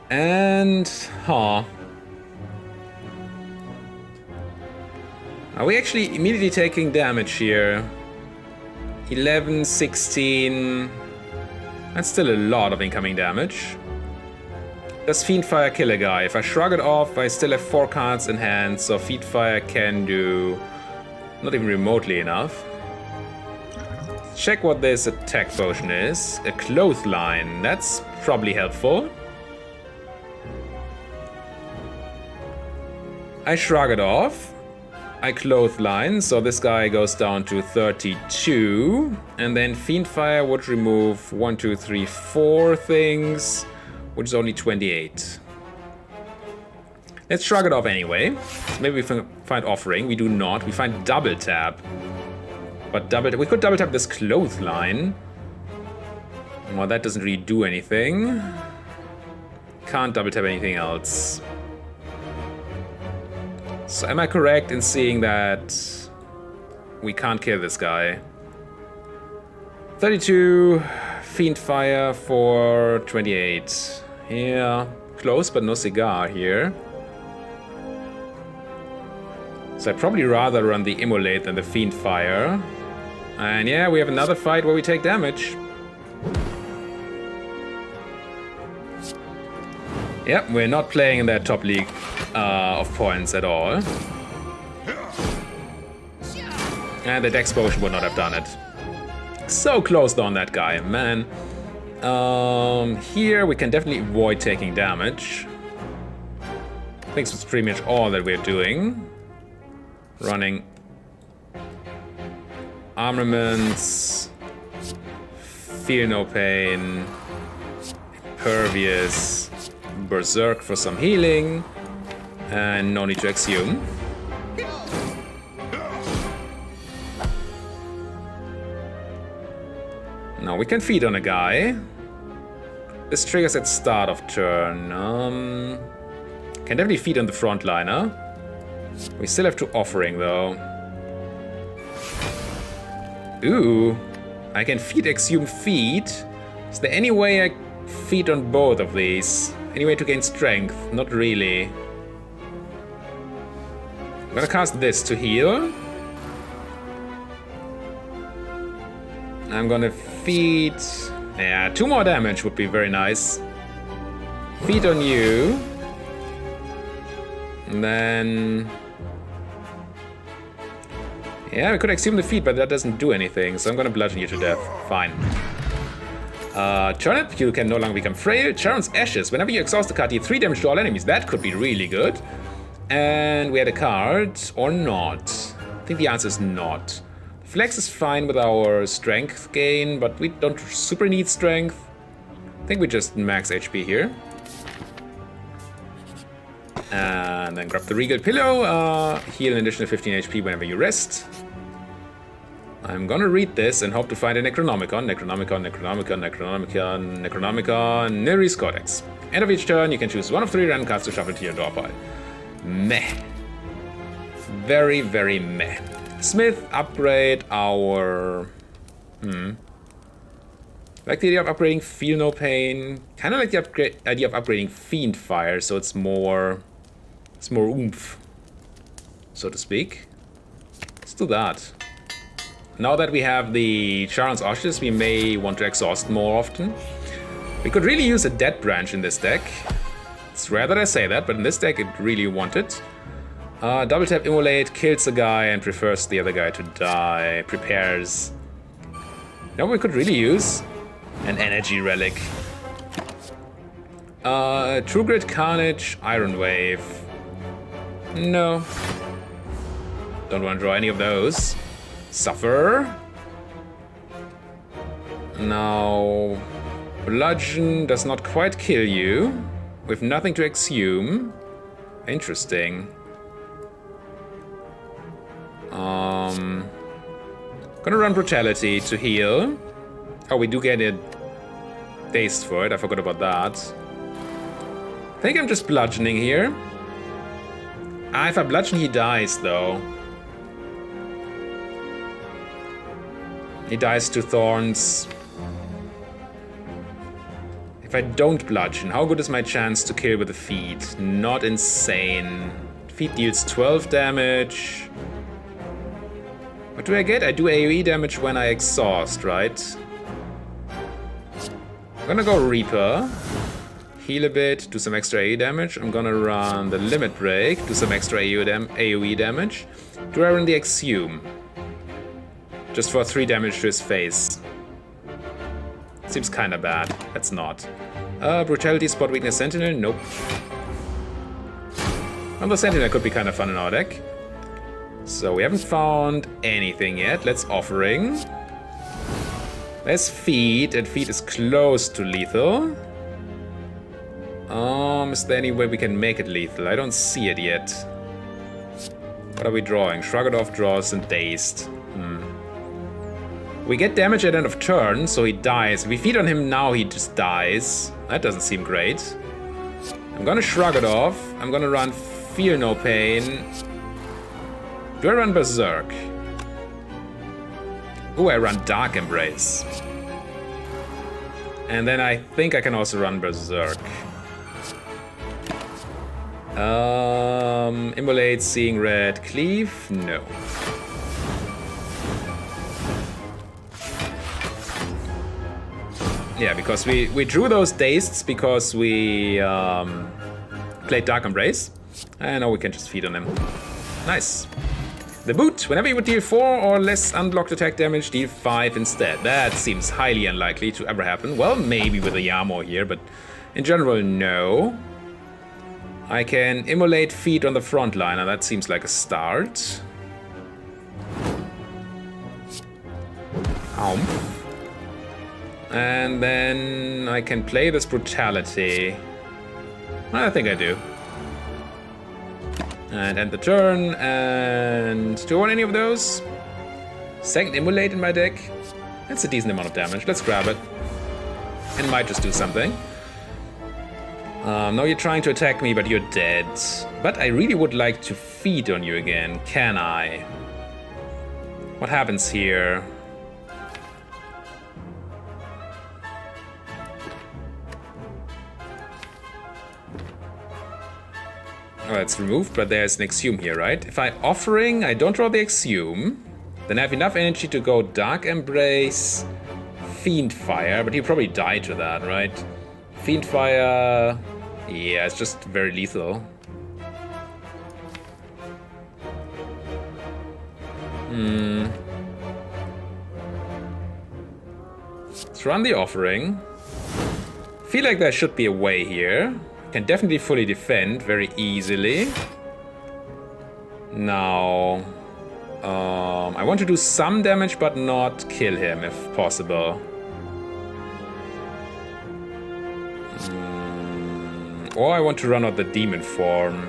And are we actually immediately taking damage here? 11, 16. That's still a lot of incoming damage. Does Fiendfire kill a guy? If I shrug it off, I still have 4 cards in hand, so Fiendfire can do not even remotely enough. Check what this attack potion is. A clothesline. That's probably helpful. I shrug it off. I clothesline, so this guy goes down to 32. And then Fiendfire would remove 1, 2, 3, 4 things, which is only 28. Let's shrug it off anyway. So maybe we find offering. We do not. We find double tap. But we could double tap this clothesline. Well, that doesn't really do anything. Can't double tap anything else. So am I correct in seeing that we can't kill this guy? 32, Fiendfire for 28. Yeah, close but no cigar here. So I'd probably rather run the Immolate than the Fiendfire. And yeah, we have another fight where we take damage. Yep, we're not playing in that top league of points at all. And the Dex potion would not have done it. So close on that guy, man. Here we can definitely avoid taking damage. I think that's pretty much all that we're doing. Running armaments, feel no pain, impervious, berserk for some healing, and no need to exhume. Now we can feed on a guy. This triggers at start of turn. Can definitely feed on the frontliner. We still have 2 offering though. Ooh, I can feed, exhume, feed. Is there any way I feed on both of these? Any way to gain strength? Not really. I'm gonna cast this to heal. I'm gonna feed... Yeah, 2 more damage would be very nice. Feed on you. And then... Yeah, we could exhume the feed, but that doesn't do anything, so I'm gonna bludgeon you to death. Fine. Turnip, you can no longer become frail. Charon's Ashes, whenever you exhaust a card, deal 3 damage to all enemies. That could be really good. And we had a card, or not. I think the answer is not. Flex is fine with our strength gain, but we don't super need strength. I think we just max HP here. And then grab the Regal Pillow. Heal an additional 15 HP whenever you rest. I'm gonna read this and hope to find a Necronomicon. Nereus Codex. End of each turn, you can choose one of 3 random cards to shuffle to your draw pile. Meh. Very, very meh. Smith, upgrade our... Like the idea of upgrading Feel No Pain. Kind of like the idea of upgrading Fiendfire, so it's more... It's more oomph, so to speak. Let's do that. Now that we have the Charon's Ashes, we may want to exhaust more often. We could really use a Dead Branch in this deck. It's rare that I say that, but in this deck it really wanted. Double tap Immolate, kills a guy and prefers the other guy to die. Prepares. Now we could really use an energy relic. True Grit, Carnage, Iron Wave. No. Don't want to draw any of those. Suffer. Now, Bludgeon does not quite kill you. With nothing to exhume. Interesting. Gonna run Brutality to heal. Oh, we do get it dazed for it. I forgot about that. I think I'm just bludgeoning here. If I bludgeon, he dies, though. He dies to Thorns. If I don't bludgeon, how good is my chance to kill with the feet? Not insane. Feet deals 12 damage. What do I get? I do AoE damage when I exhaust, right? I'm gonna go Reaper. Heal a bit, do some extra AoE damage. I'm gonna run the Limit Break, do some extra AoE damage. Do I run the Exhume? Just for 3 damage to his face. Seems kinda bad. That's not. Brutality, Spot Weakness, Sentinel? Nope. Well, the Sentinel could be kinda fun in our deck. So we haven't found anything yet. Let's Offering. There's Feed, and Feed is close to lethal. Is there any way we can make it lethal? I don't see it yet. What are we drawing? Shrug It Off, Draws, and Dazed. We get damage at end of turn, so he dies. If we feed on him now, he just dies. That doesn't seem great. I'm gonna Shrug It Off. I'm gonna run Feel No Pain. Do I run Berserk? Ooh, I run Dark Embrace. And then I think I can also run Berserk. Immolate, Seeing Red, Cleave? No. Yeah, because we drew those Dazed because we played Dark Embrace. And now we can just feed on him. Nice. The Boot. Whenever you would deal 4 or less unblocked attack damage, deal 5 instead. That seems highly unlikely to ever happen. Well, maybe with a Yamo here, but in general, no. I can Immolate, Feed on the front line, and that seems like a start. And then I can play this Brutality. I think I do. And end the turn, and do I want any of those? Second Immolate in my deck. That's a decent amount of damage. Let's grab it. It might just do something. Now you're trying to attack me, but you're dead. But I really would like to feed on you again. Can I? What happens here? Oh, it's removed, but there's an Exhume here, right? If I Offering, I don't draw the Exhume. Then I have enough energy to go Dark Embrace, Fiend Fire, but he'll probably die to that, right? Fiend Fire... yeah, it's just very lethal. Let's run the Offering. Feel like there should be a way here. Can definitely fully defend very easily. Now... I want to do some damage, but not kill him, if possible. Or I want to run out the demon form.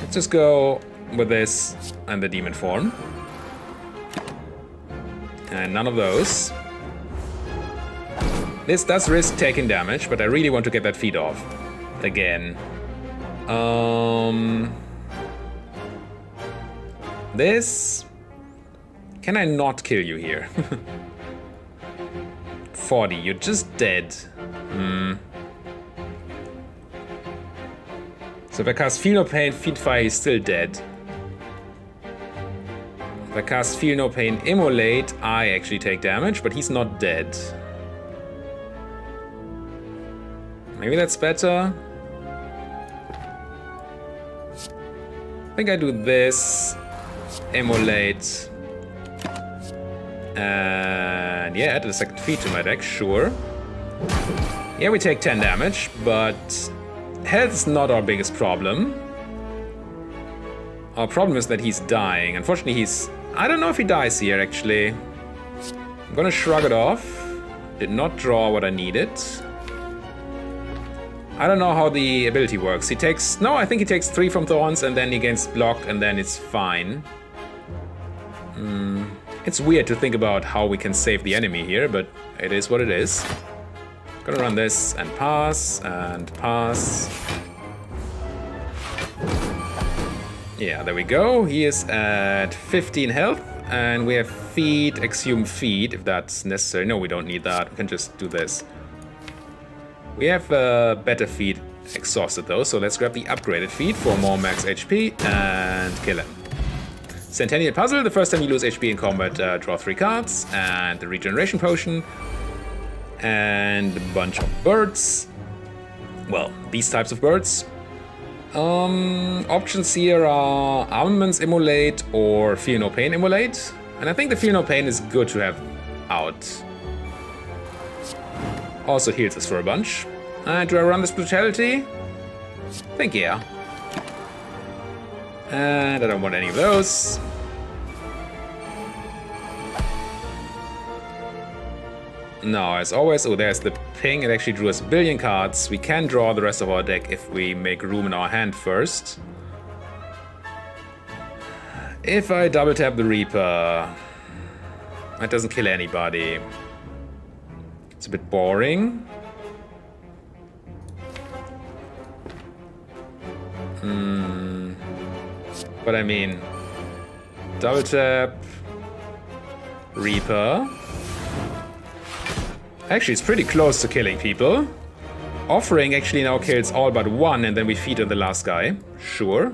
Let's just go with this and the demon form. And none of those. This does risk taking damage, but I really want to get that feed off. Again. This... can I not kill you here? 40, you're just dead. So if I cast Feel No Pain, Feed Fire, he's still dead. If I cast Feel No Pain, Immolate, I actually take damage, but he's not dead. Maybe that's better. I think I do this. Immolate. And yeah, added a second feat to my deck, sure. Yeah, we take 10 damage, but health is not our biggest problem. Our problem is that he's dying. Unfortunately, he's... I don't know if he dies here, actually. I'm gonna shrug it off. Did not draw what I needed. I don't know how the ability works. He takes... No, I think he takes 3 from Thorns, and then he gains block, and then it's fine. It's weird to think about how we can save the enemy here, but it is what it is. Gonna run this, and pass, and pass. Yeah, there we go. He is at 15 health, and we have feed, exhume feed, if that's necessary. No, we don't need that. We can just do this. We have better feed exhausted though, so let's grab the upgraded feed for more max HP and kill him. Centennial Puzzle, the first time you lose HP in combat, draw 3 cards, and the regeneration potion, and a bunch of birds. Well, these types of birds. Options here are Armaments Immolate or Feel No Pain Immolate, and I think the Feel No Pain is good to have out. Also heals us for a bunch. Do I run this Brutality? I think yeah. And I don't want any of those. No, as always, oh, there's the ping. It actually drew us a billion cards. We can draw the rest of our deck if we make room in our hand first. If I double tap the Reaper, that doesn't kill anybody. It's a bit boring. But I mean, double tap, Reaper. Actually, it's pretty close to killing people. Offering actually now kills all but one, and then we feed on the last guy. Sure.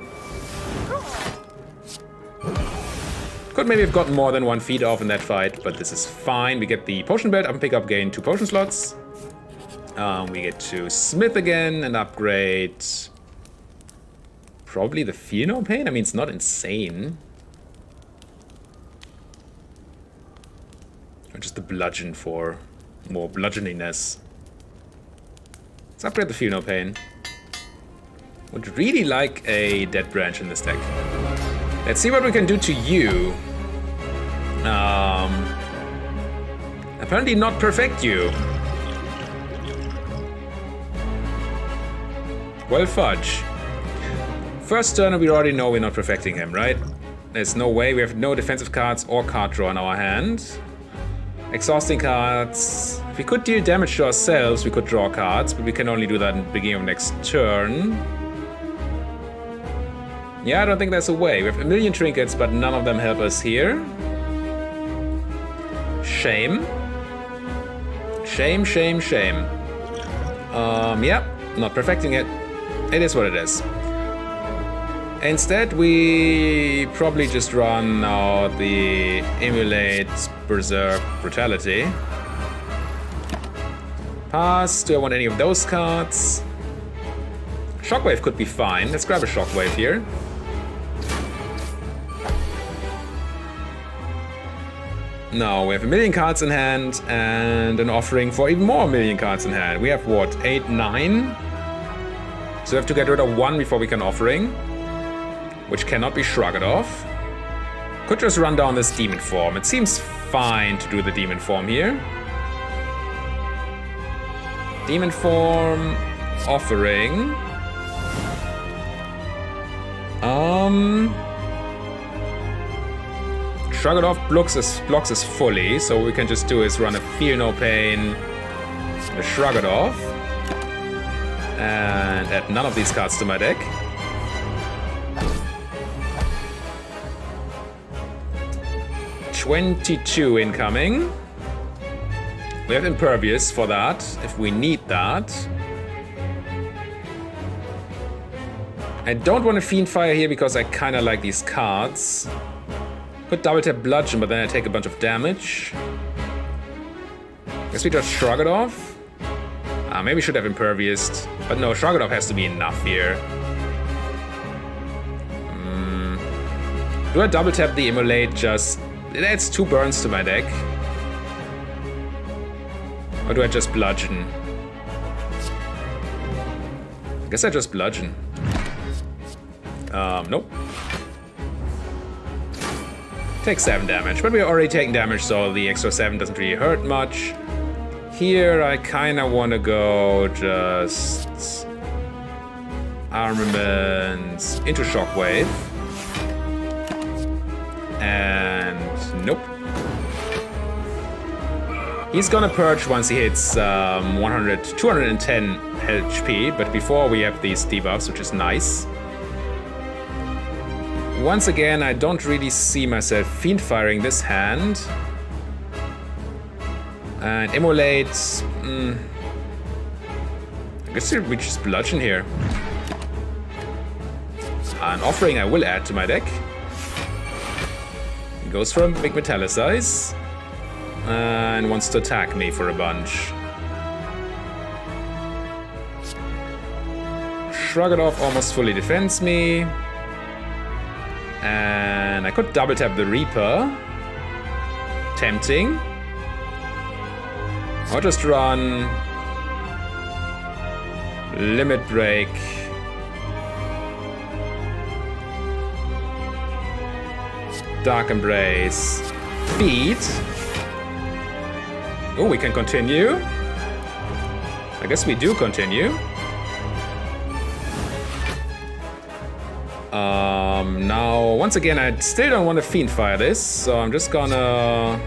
Could maybe have gotten more than 1 feed off in that fight, but this is fine. We get the potion belt up and pick up, gain 2 potion slots. We get to Smith again and upgrade. Probably the Fear No Pain? I mean, it's not insane. Or just the bludgeon for more bludgeoniness. Let's upgrade the Fear No Pain. Would really like a Dead Branch in this deck. Let's see what we can do to you. Apparently not perfect you. Well, fudge. First turn, we already know we're not perfecting him, right? There's no way. We have no defensive cards or card draw in our hand. Exhausting cards. If we could deal damage to ourselves, we could draw cards, but we can only do that in the beginning of next turn. Yeah, I don't think there's a way. We have a million trinkets, but none of them help us here. Shame. Shame, shame, shame. Yeah, not perfecting it. It is what it is. Instead, we probably just run out the Emulate Berserk Brutality. Pass. Do I want any of those cards? Shockwave could be fine. Let's grab a Shockwave here. No, we have a million cards in hand and an offering for even more million cards in hand. We have what, 8, 9? So we have to get rid of 1 before we can offering, which cannot be shrugged off. Could just run down this demon form. It seems fine to do the demon form here. Demon form, offering. Shrug it off blocks us fully, so what we can just do is run a Feel No Pain, a Shrug it off, and add none of these cards to my deck. $22 incoming. We have Impervious for that, if we need that. I don't want to Fiend Fire here because I kind of like these cards. Could double tap Bludgeon, but then I take a bunch of damage. Guess we just Shrug it off. Maybe we should have Impervious, but no, Shrug it off has to be enough here. Do I double tap the Immolate? Just it adds 2 burns to my deck. Or do I just bludgeon? I guess I just bludgeon. Nope. Take 7 damage, but we're already taking damage, so the extra 7 doesn't really hurt much. Here, I kind of want to go just armaments into shockwave. And nope. He's gonna purge once he hits 210 HP, but before we have these debuffs, which is nice. Once again, I don't really see myself fiend firing this hand. And immolate. I guess we just bludgeon here. An offering I will add to my deck. He goes for a big metallicize. And wants to attack me for a bunch. Shrug it off almost fully defends me. And I could double tap the Reaper. Tempting. Or just run Limit Break. Dark Embrace. Feed. Oh, we can continue. I guess we do continue. Now, once again, I still don't want to fiend fire this, so I'm just gonna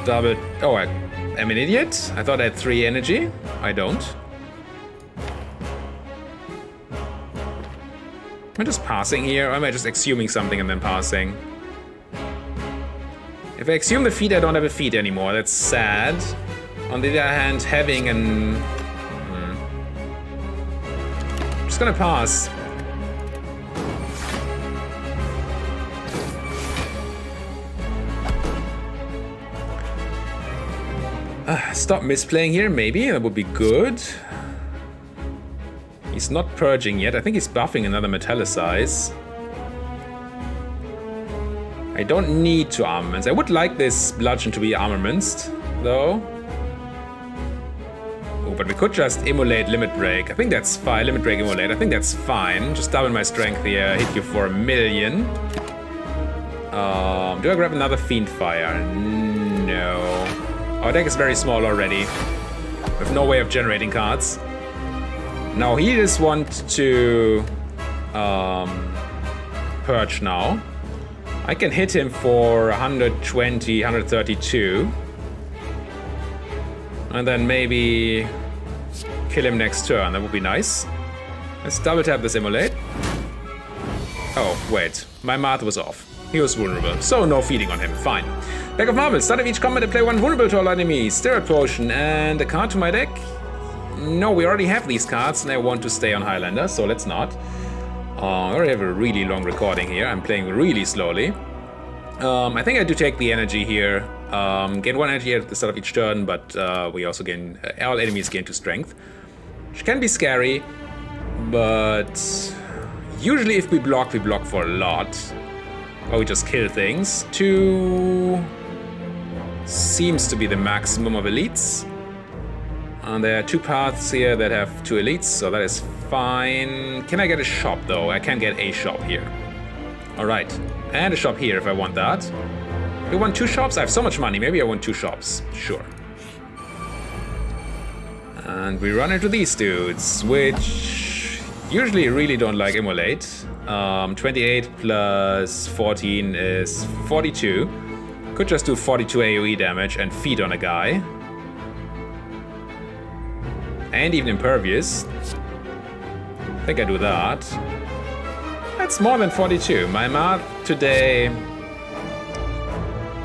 double. Oh, I am an idiot. I thought I had 3 energy. I don't. Am I just passing here, or am I just assuming something and then passing? If I assume the feat, I don't have a feat anymore. That's sad. On the other hand, having an... I'm just gonna pass. Stop misplaying here, maybe. That would be good. He's not purging yet. I think he's buffing another metallicize. I don't need 2 armaments. I would like this bludgeon to be armaments, though. Oh, but we could just immolate Limit Break. I think that's fine. Limit Break, immolate. I think that's fine. Just double my strength here. Hit you for 1,000,000. Do I grab another Fiend Fire? No. Our deck is very small already. With no way of generating cards. Now he just wants to purge now. I can hit him for 120, 132. And then maybe kill him next turn. That would be nice. Let's double tap this immolate. Oh, wait. My math was off. He was vulnerable, so no feeding on him. Fine. Deck of Marbles. Start of each combat, I play 1 vulnerable to all enemies. Steroid Potion and a card to my deck. No, we already have these cards and I want to stay on Highlander, so let's not. I already have a really long recording here. I'm playing really slowly. I think I do take the energy here. Gain 1 energy at the start of each turn, but we also gain... all enemies gain 2 strength. Which can be scary, but... usually if we block for a lot. Or we just kill things. 2... seems to be the maximum of elites. And there are 2 paths here that have 2 elites, so that is fine. Can I get a shop, though? I can get a shop here. Alright. And a shop here if I want that. Do I want 2 shops? I have so much money. Maybe I want 2 shops. Sure. And we run into these dudes, which usually really don't like immolate. 28 plus 14 is 42. Could just do 42 AoE damage and feed on a guy. And even impervious. I think I do that. That's more than 42. My math today...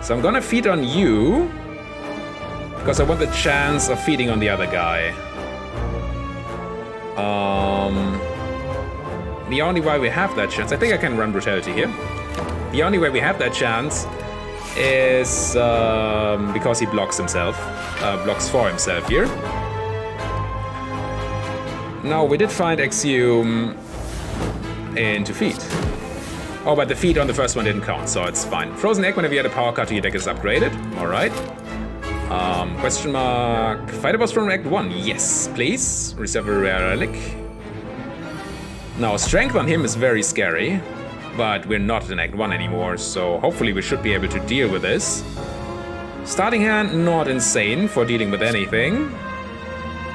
so I'm gonna feed on you. Because I want the chance of feeding on the other guy. The only way we have that chance... I think I can run Brutality here. The only way we have that chance is because he blocks himself. Blocks for himself here. No, we did find Exhume into feed. Oh, but the feed on the first one didn't count, so it's fine. Frozen Egg, whenever you add a power card to your deck, is upgraded. Alright. Question mark. Fight a boss from Act 1. Yes, please. Reserve a rare relic. Now, strength on him is very scary, but we're not in Act 1 anymore, so hopefully we should be able to deal with this. Starting hand, not insane for dealing with anything.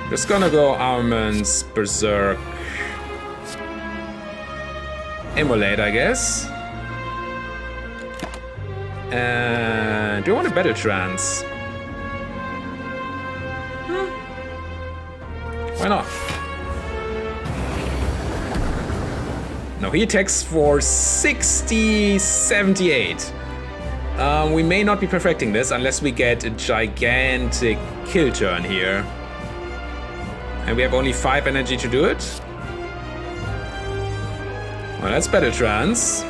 Just gonna go Armaments, Berserk, Immolate, I guess. And do I want a Battle Trance? Why not? No, he attacks for 60, 78. We may not be perfecting this unless we get a gigantic kill turn here. And we have only 5 energy to do it. Well, that's Battle Trance.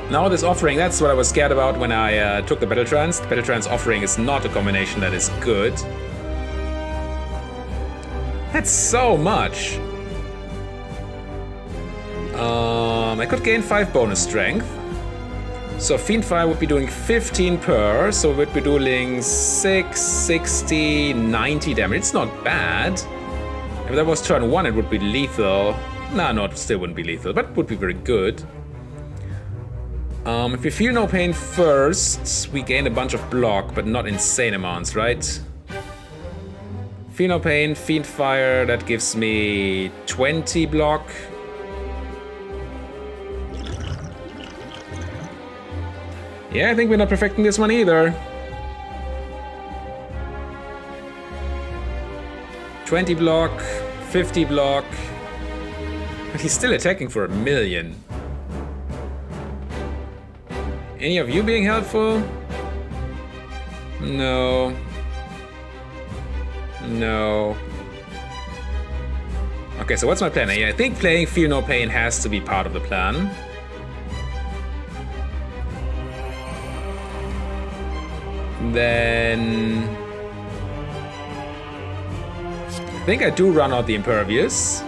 Now this offering, that's what I was scared about when I took the Battle Trance. The Battle Trance offering is not a combination that is good. That's so much. I could gain 5 bonus strength. So Fiendfire would be doing 15 per, so we'd be doing 6, 60, 90 damage. It's not bad. If that was turn 1, it would be lethal. Nah, no, it still wouldn't be lethal, but it would be very good. If we feel no pain first, we gain a bunch of block, but not insane amounts, right? Feel no pain, Fiendfire, that gives me 20 block. Yeah, I think we're not perfecting this one either. 20 block, 50 block. But he's still attacking for 1,000,000. Any of you being helpful? No. No. Okay, so what's my plan? I think playing Feel No Pain has to be part of the plan. Then I think I do run out the Impervious.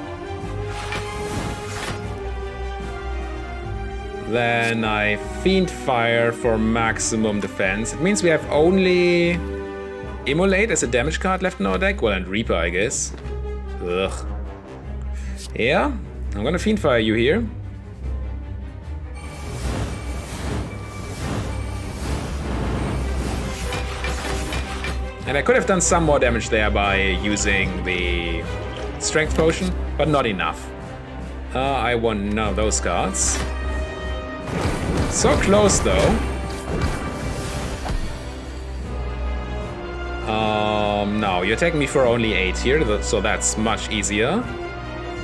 Then I Fiendfire for maximum defense. It means we have only Immolate as a damage card left in our deck. Well, and Reaper, I guess. Ugh. Yeah, I'm gonna Fiendfire you here. And I could have done some more damage there by using the Strength Potion, but not enough. I want none of those cards. So close, though. No, you're taking me for only 8 here, so that's much easier.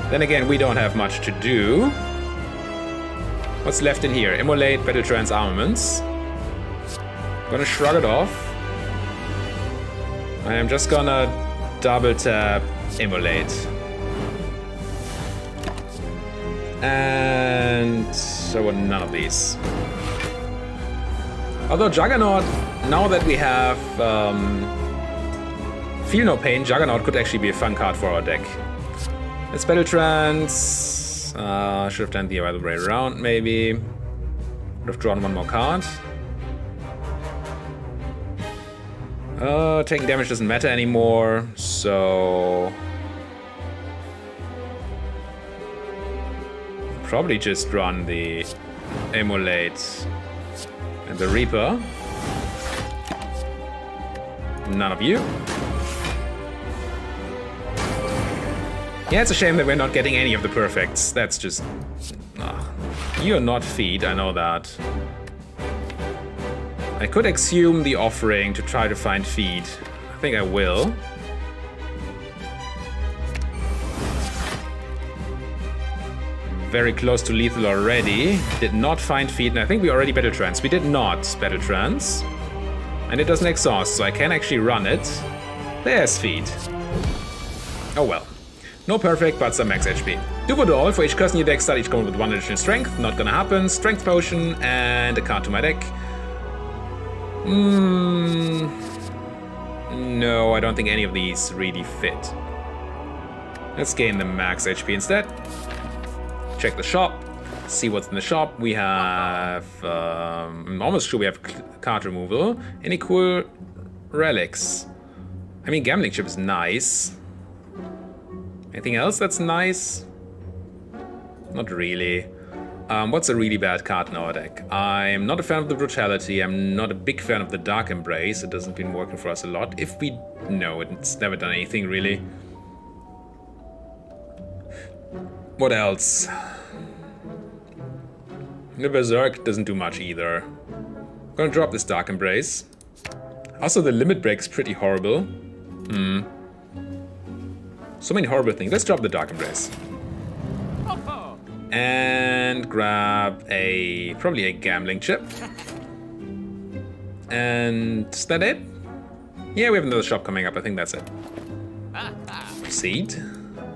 Then again, we don't have much to do. What's left in here? Immolate, Battle Trance, Armaments. Gonna shrug it off. I am just gonna double tap Immolate. And I want none of these. Although Juggernaut, now that we have Feel No Pain, Juggernaut could actually be a fun card for our deck. Let's Battle Trance. Should have done the other way around, maybe. Would have drawn one more card. Taking damage doesn't matter anymore, so probably just run the Immolate and the Reaper. None of you. Yeah, it's a shame that we're not getting any of the perfects. That's just... You're not feed, I know that. I could exhume the offering to try to find feed. I think I will. Very close to lethal already. Did not find feed, and I think we already Battle Trance. We did not Battle Trance. And it doesn't exhaust, so I can actually run it. There's feed. Oh well. No perfect, but some max HP. Do for all. For each curse in your deck, start each combat with 1 additional strength. Not gonna happen. Strength potion and a card to my deck. No, I don't think any of these really fit. Let's gain the max HP instead. Check the shop. See what's in the shop. We have... I'm almost sure we have card removal. Any cool relics. I mean, gambling chip is nice. Anything else that's nice? Not really. What's a really bad card in our deck? I'm not a fan of the Brutality. I'm not a big fan of the Dark Embrace. It hasn't been working for us a lot. If we know it, it's never done anything really. What else? The Berserk doesn't do much either. Gonna drop this Dark Embrace. Also, the Limit Break is pretty horrible. So many horrible things. Let's drop the Dark Embrace. And grab probably a gambling chip. And is that it? Yeah, we have another shop coming up. I think that's it. Proceed.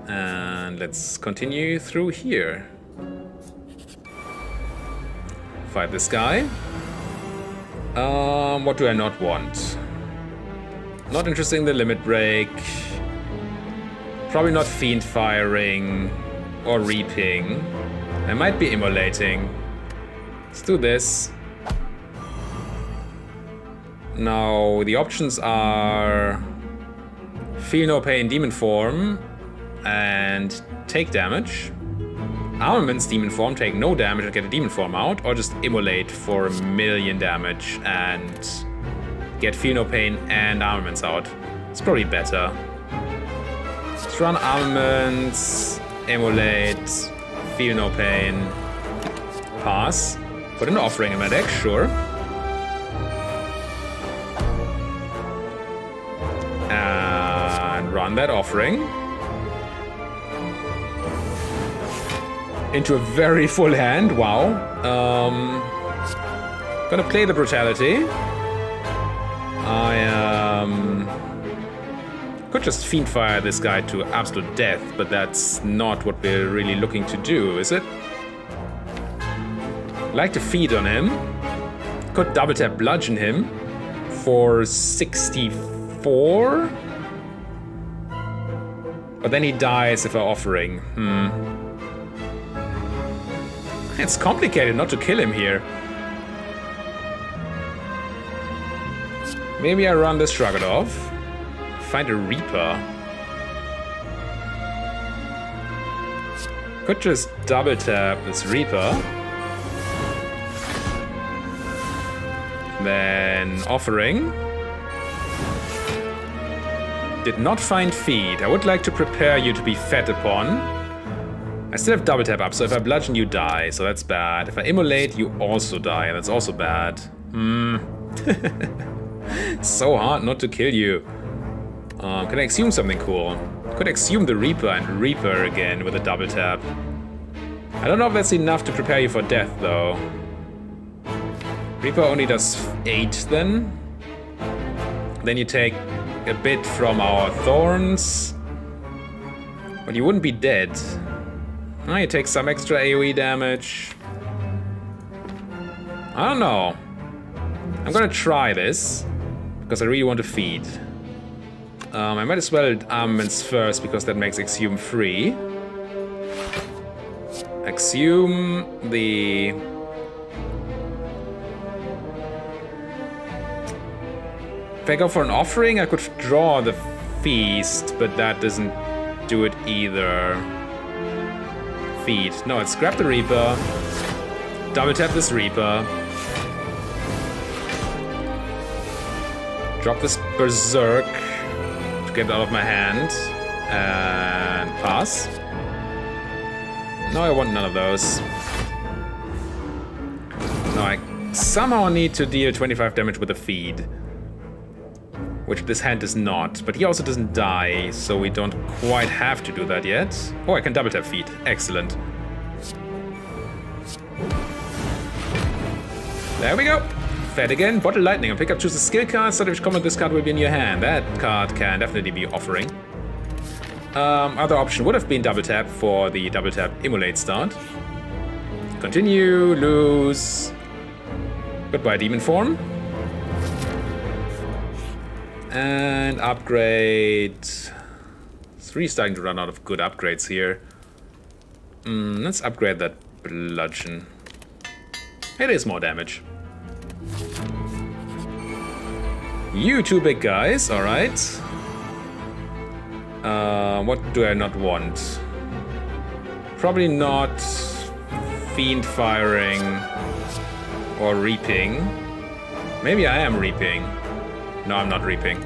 And let's continue through here. Fight this guy. What do I not want? Not interested in the Limit Break. Probably not Fiend Firing or Reaping. I might be Immolating. Let's do this. Now, the options are Feel No Pain Demon Form and take damage. Armaments Demon Form, take no damage and get a Demon Form out, or just Immolate for 1,000,000 damage and get Feel No Pain and Armaments out. It's probably better. Let's run Armaments, Immolate, Feel No Pain, pass. Put an Offering in my deck, sure. And run that Offering. Into a very full hand, wow. Gonna play the Brutality. Could just Fiend Fire this guy to absolute death, but that's not what we're really looking to do, is it? Like to feed on him. Could double tap Bludgeon him for 64. But then he dies if I Offering. It's complicated not to kill him here. Maybe I run this Shrug It Off. Find a Reaper. Could just double tap this Reaper. Then Offering. Did not find Feed. I would like to prepare you to be fed upon. I still have double tap up, so if I bludgeon you die, so that's bad. If I immolate, you also die, and that's also bad. It's so hard not to kill you. Can I exhume something cool? Could exhume the Reaper and Reaper again with a double tap. I don't know if that's enough to prepare you for death, though. Reaper only does 8 then. Then you take a bit from our Thorns. But you wouldn't be dead. Oh, you take some extra AoE damage. I don't know. I'm gonna try this, because I really want to feed. I might as well armaments first, because that makes Exhume free. Exhume the... If I go for an Offering, I could draw the Feast, but that doesn't do it either. Feed. No, it's grab the Reaper. Double tap this Reaper. Drop this Berserk to get it out of my hand. And pass. No, I want none of those. No, I somehow need to deal 25 damage with a Feed. Which this hand does not, but he also doesn't die, so we don't quite have to do that yet. Oh, I can double tap Feed. Excellent. There we go. Fed again. Bottle Lightning. And pick up, choose a skill card. Start which combat this card will be in your hand. That card can definitely be Offering. Other option would have been double tap for the double tap Immolate start. Continue, lose. Goodbye, Demon Form. And upgrade. It's really starting to run out of good upgrades here. Let's upgrade that Bludgeon. It is more damage. You two big guys, alright. What do I not want? Probably not Fiend Firing or Reaping. Maybe I am Reaping. No, I'm not Reaping.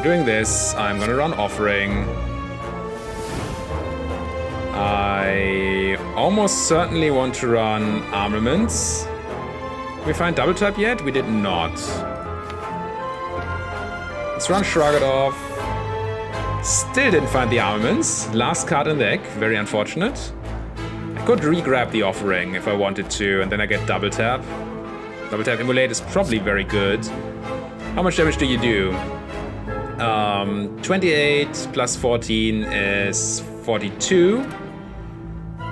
Doing this, I'm gonna run Offering. I almost certainly want to run Armaments. Did we find double tap yet? We did not. Let's run Shrug It Off. Still didn't find the Armaments. Last card in the deck, very unfortunate. I could re-grab the Offering if I wanted to, and then I get double tap. Double tap Immolate is probably very good. How much damage do you do? 28 plus 14 is 42.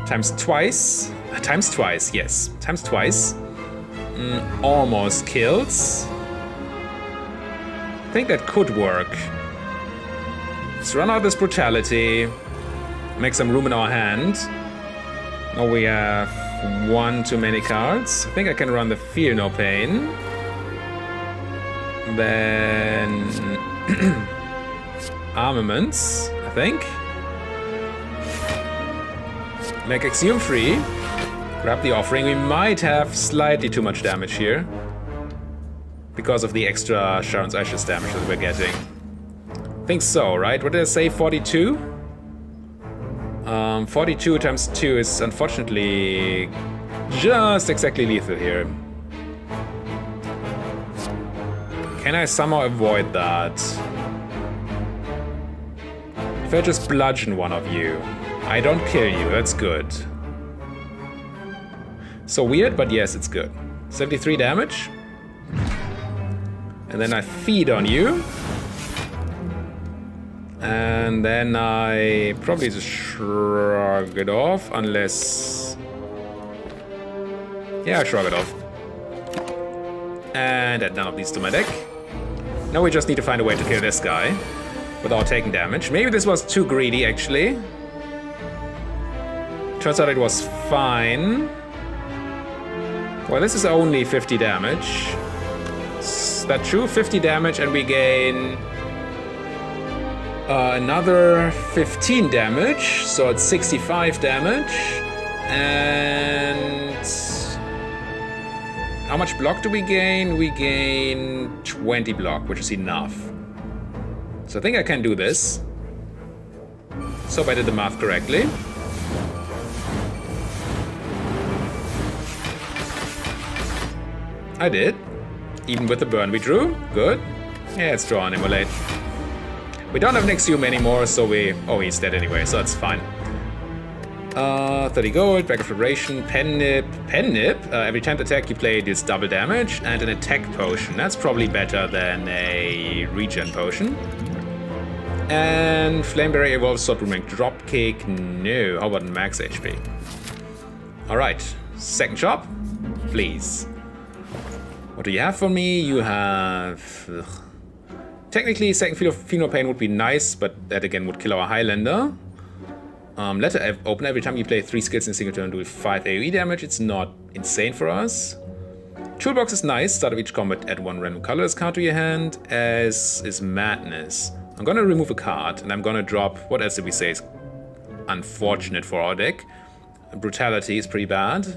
Times twice. Times twice, yes. Times twice. Almost kills. I think that could work. Let's run out this Brutality. Make some room in our hand. Oh, we have one too many cards. I think I can run the Feel No Pain. Then Armaments, I think. Make Exhume free. Grab the Offering. We might have slightly too much damage here because of the extra Sharon's Ashes damage that we're getting. I think so, right? What did I say? 42? 42 times 2 is unfortunately just exactly lethal here. Can I somehow avoid that? If I just bludgeon one of you, I don't kill you, that's good. So weird, but yes, it's good. 73 damage. And then I feed on you. And then I probably just shrug it off, unless... Yeah, I shrug it off. And add none of these to my deck. Now we just need to find a way to kill this guy without taking damage. Maybe this was too greedy, actually. Turns out it was fine. Well, this is only 50 damage. Is that true? 50 damage and we gain... another 15 damage, so it's 65 damage. And how much block do we gain? We gain 20 block, which is enough. So I think I can do this. So if I did the math correctly. I did. Even with the burn we drew. Good. Yeah, it's draw and Immolate. We don't have an Exhume anymore, so we... Oh, he's dead anyway, so that's fine. 30 gold, Bag of Liberation, Pen Nip. Pen Nip? Every time the attack you play deals double damage, and an attack potion. That's probably better than a regen potion. And Flameberry evolves Sword Booming. Dropkick, no. How about max HP? Alright, second shop, please. What do you have for me? You have... Ugh. Technically, second Feel No Pain would be nice, but that again would kill our Highlander. Letter open every time you play 3 skills in a single turn, do 5 AoE damage. It's not insane for us. Toolbox is nice. Start of each combat, add 1 random colorless card to your hand, as is Madness. I'm gonna remove a card, and I'm gonna drop... What else did we say is unfortunate for our deck? Brutality is pretty bad.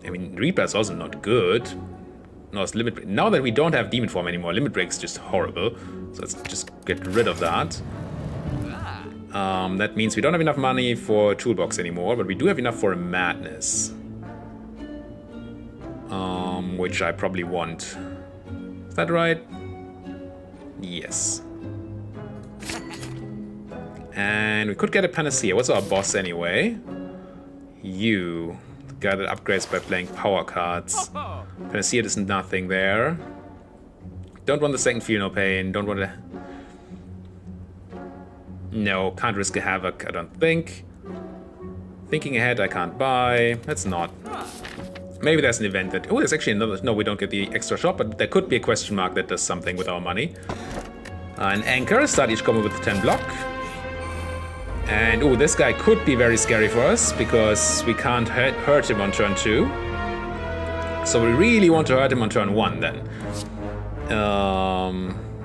I mean, Reaper is also not good. No, it's Limit Break. Now that we don't have Demon Form anymore, Limit Break is just horrible. So let's just get rid of that. That means we don't have enough money for Toolbox anymore, but we do have enough for a Madness. Which I probably want. Is that right? Yes. And we could get a Panacea. What's our boss anyway? You. Guy that upgrades by playing power cards. Panacea does nothing there. Don't want the second Feel No Pain. Don't want to... No, can't risk a Havoc, I don't think. Thinking ahead, I can't buy. Let's not. Maybe there's an event that... Oh, there's actually another... No, we don't get the extra shot, but there could be a question mark that does something with our money. An Anchor. Start each combo with 10 block. And ooh, this guy could be very scary for us because we can't hurt him on turn 2. So we really want to hurt him on turn 1 then.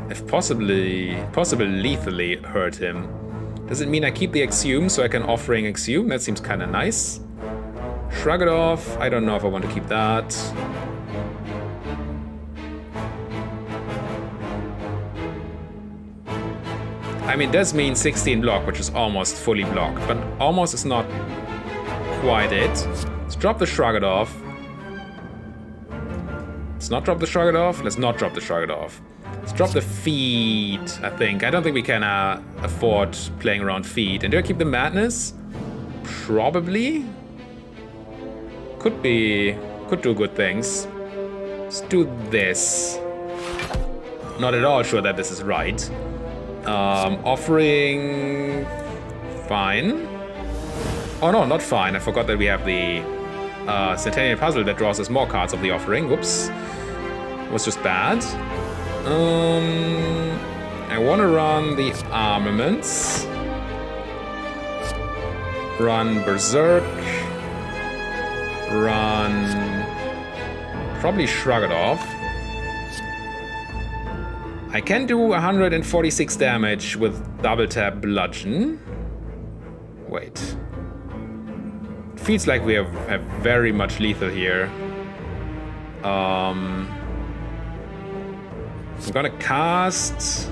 If possible lethally hurt him. Does it mean I keep the Exhume so I can Offering Exhume? That seems kind of nice. Shrug it off. I don't know if I want to keep that. I mean, it does mean 16 block, which is almost fully blocked, but almost is not quite it. Let's drop the Shrug it off. Let's not drop the Shrug it off. Let's not drop the Shrug it off. Let's drop the Feed, I think. I don't think we can afford playing around Feed. And do I keep the Madness? Probably. Could be. Could do good things. Let's do this. Not at all sure that this is right. Offering... Fine. Oh no, not fine. I forgot that we have the Centennial Puzzle that draws us more cards of the Offering. Whoops. Was just bad. I want to run the Armaments. Run Berserk. Run... Probably Shrug it off. I can do 146 damage with double tap Bludgeon. Wait. It feels like we have very much lethal here. I'm gonna cast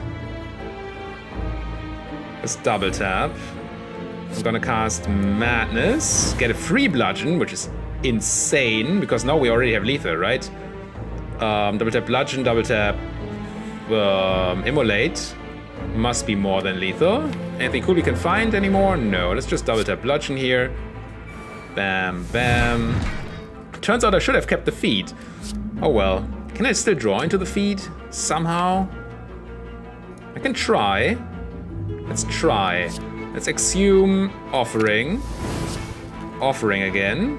this double tap. I'm gonna cast Madness, get a free Bludgeon, which is insane because now we already have lethal, right? Double tap Bludgeon, double tap Immolate. Must be more than lethal. Anything cool we can find anymore? No, let's just double tap Bludgeon here. Bam, bam. Turns out I should have kept the Feed. Oh well. Can I still draw into the Feed? Somehow? I can try. Let's try. Let's Exhume Offering. Offering again.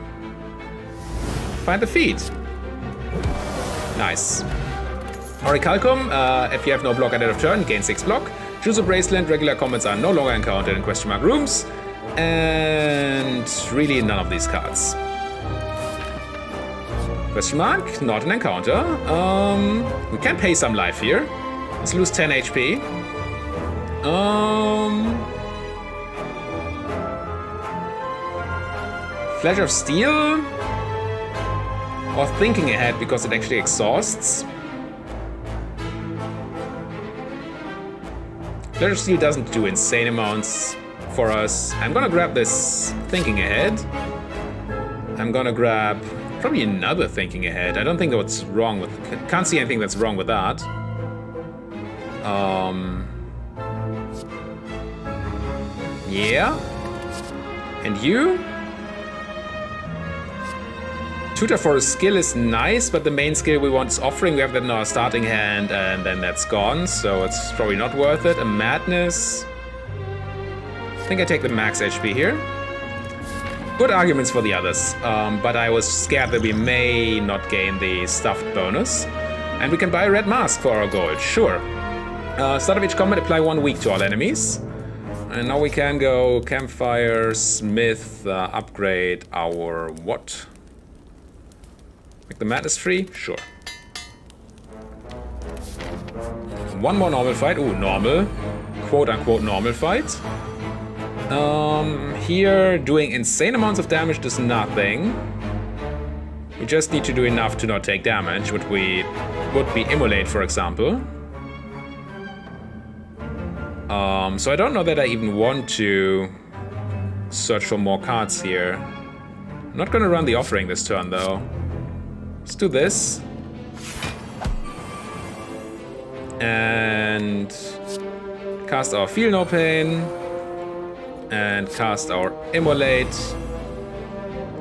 Find the Feed. Nice. Orichalcum, if you have no block at end of turn, gain 6 block. Choose a Bracelet, regular combats are no longer encountered in question mark rooms. And really none of these cards. Question mark, not an encounter. We can pay some life here. Let's lose 10 HP. Flash of Steel. Or Thinking Ahead because it actually exhausts. Flash of Steel doesn't do insane amounts for us. I'm gonna grab this Thinking Ahead. I'm gonna grab probably another Thinking Ahead. I don't think what's wrong with... Can't see anything that's wrong with that. Yeah. And you? Tutor for a skill is nice, but the main skill we want is Offering. We have that in our starting hand, and then that's gone, so it's probably not worth it. A Madness. I think I take the max HP here. Good arguments for the others, but I was scared that we may not gain the stuffed bonus. And we can buy a red mask for our gold, sure. Start of each combat, apply 1 weak to all enemies. And now we can go Campfire, Smith, upgrade our what? Make the Madness free? Sure. 1 more normal fight. Ooh, normal. Quote-unquote normal fight. Here, doing insane amounts of damage does nothing. We just need to do enough to not take damage, which would be Immolate, for example. So I don't know that I even want to search for more cards here. I'm not gonna run the Offering this turn, though. Let's do this. And cast our Feel No Pain. And cast our Immolate.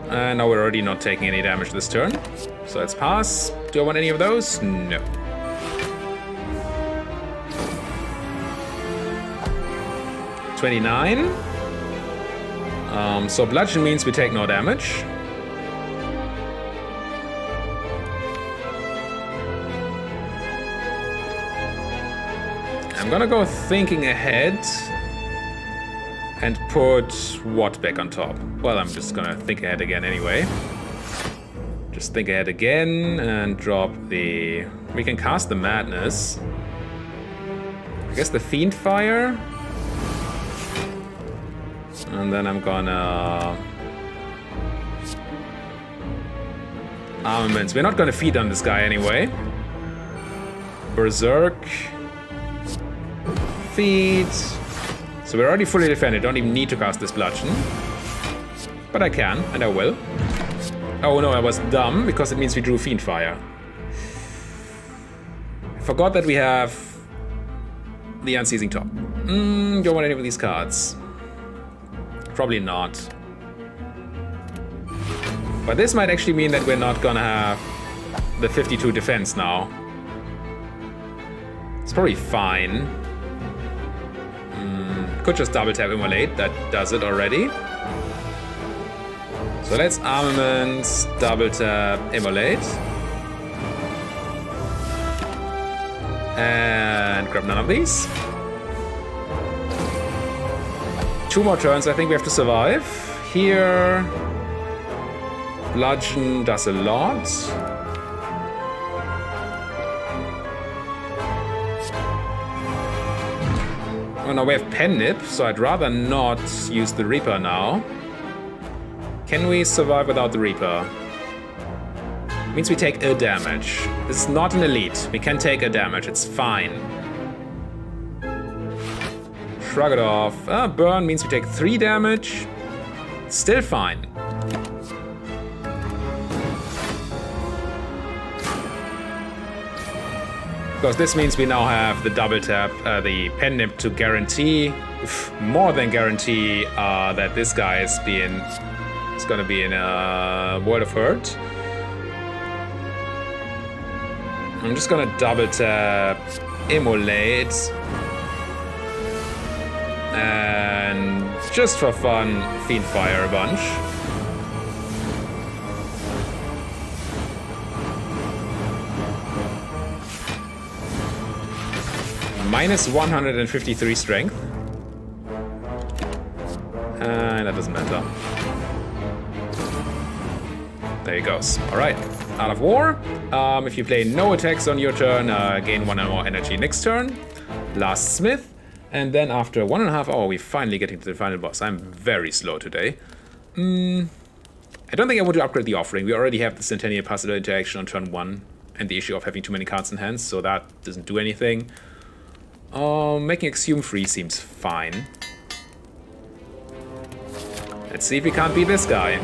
And now we're already not taking any damage this turn. So let's pass. Do I want any of those? No. $29. So Bludgeon means we take no damage. I'm gonna go Thinking Ahead. And put what back on top? Well, I'm just gonna think ahead again anyway. Just think ahead again and drop the... We can cast the Madness. I guess the Fiend Fire. And then I'm gonna... Armaments. We're not gonna feed on this guy anyway. Berserk. Feed. So we're already fully defended. Don't even need to cast this Bludgeon. But I can, and I will. Oh no, I was dumb, because it means we drew Fiend Fire. I forgot that we have the Unceasing Top. Don't want any of these cards. Probably not. But this might actually mean that we're not gonna have the 52 defense now. It's probably fine. Could just double tap Immolate, that does it already. So let's Armaments, double tap Immolate. And grab none of these. 2 more turns, I think we have to survive. Here... Bludgeon does a lot. Oh no, we have Pen Nip, so I'd rather not use the Reaper now. Can we survive without the Reaper? Means we take a damage. This is not an elite. We can take a damage, it's fine. Shrug it off. Burn means we take 3 damage. Still fine. Because this means we now have the double tap, the Pen Nip to guarantee, more than guarantee, that this guy is gonna be in a World of Hurt. I'm just gonna double tap Immolate. And just for fun, Fiend Fire a bunch. Minus 153 strength. And that doesn't matter. There he goes. Alright, out of war. If you play no attacks on your turn, gain 1 more energy next turn. Last Smith. And then after 1.5 hours, we finally getting to the final boss. I'm very slow today. I don't think I want to upgrade the offering. We already have the Centennial Puzzle interaction on turn 1. And the issue of having too many cards in hand, so that doesn't do anything. Making Exhume free seems fine. Let's see if we can't beat this guy.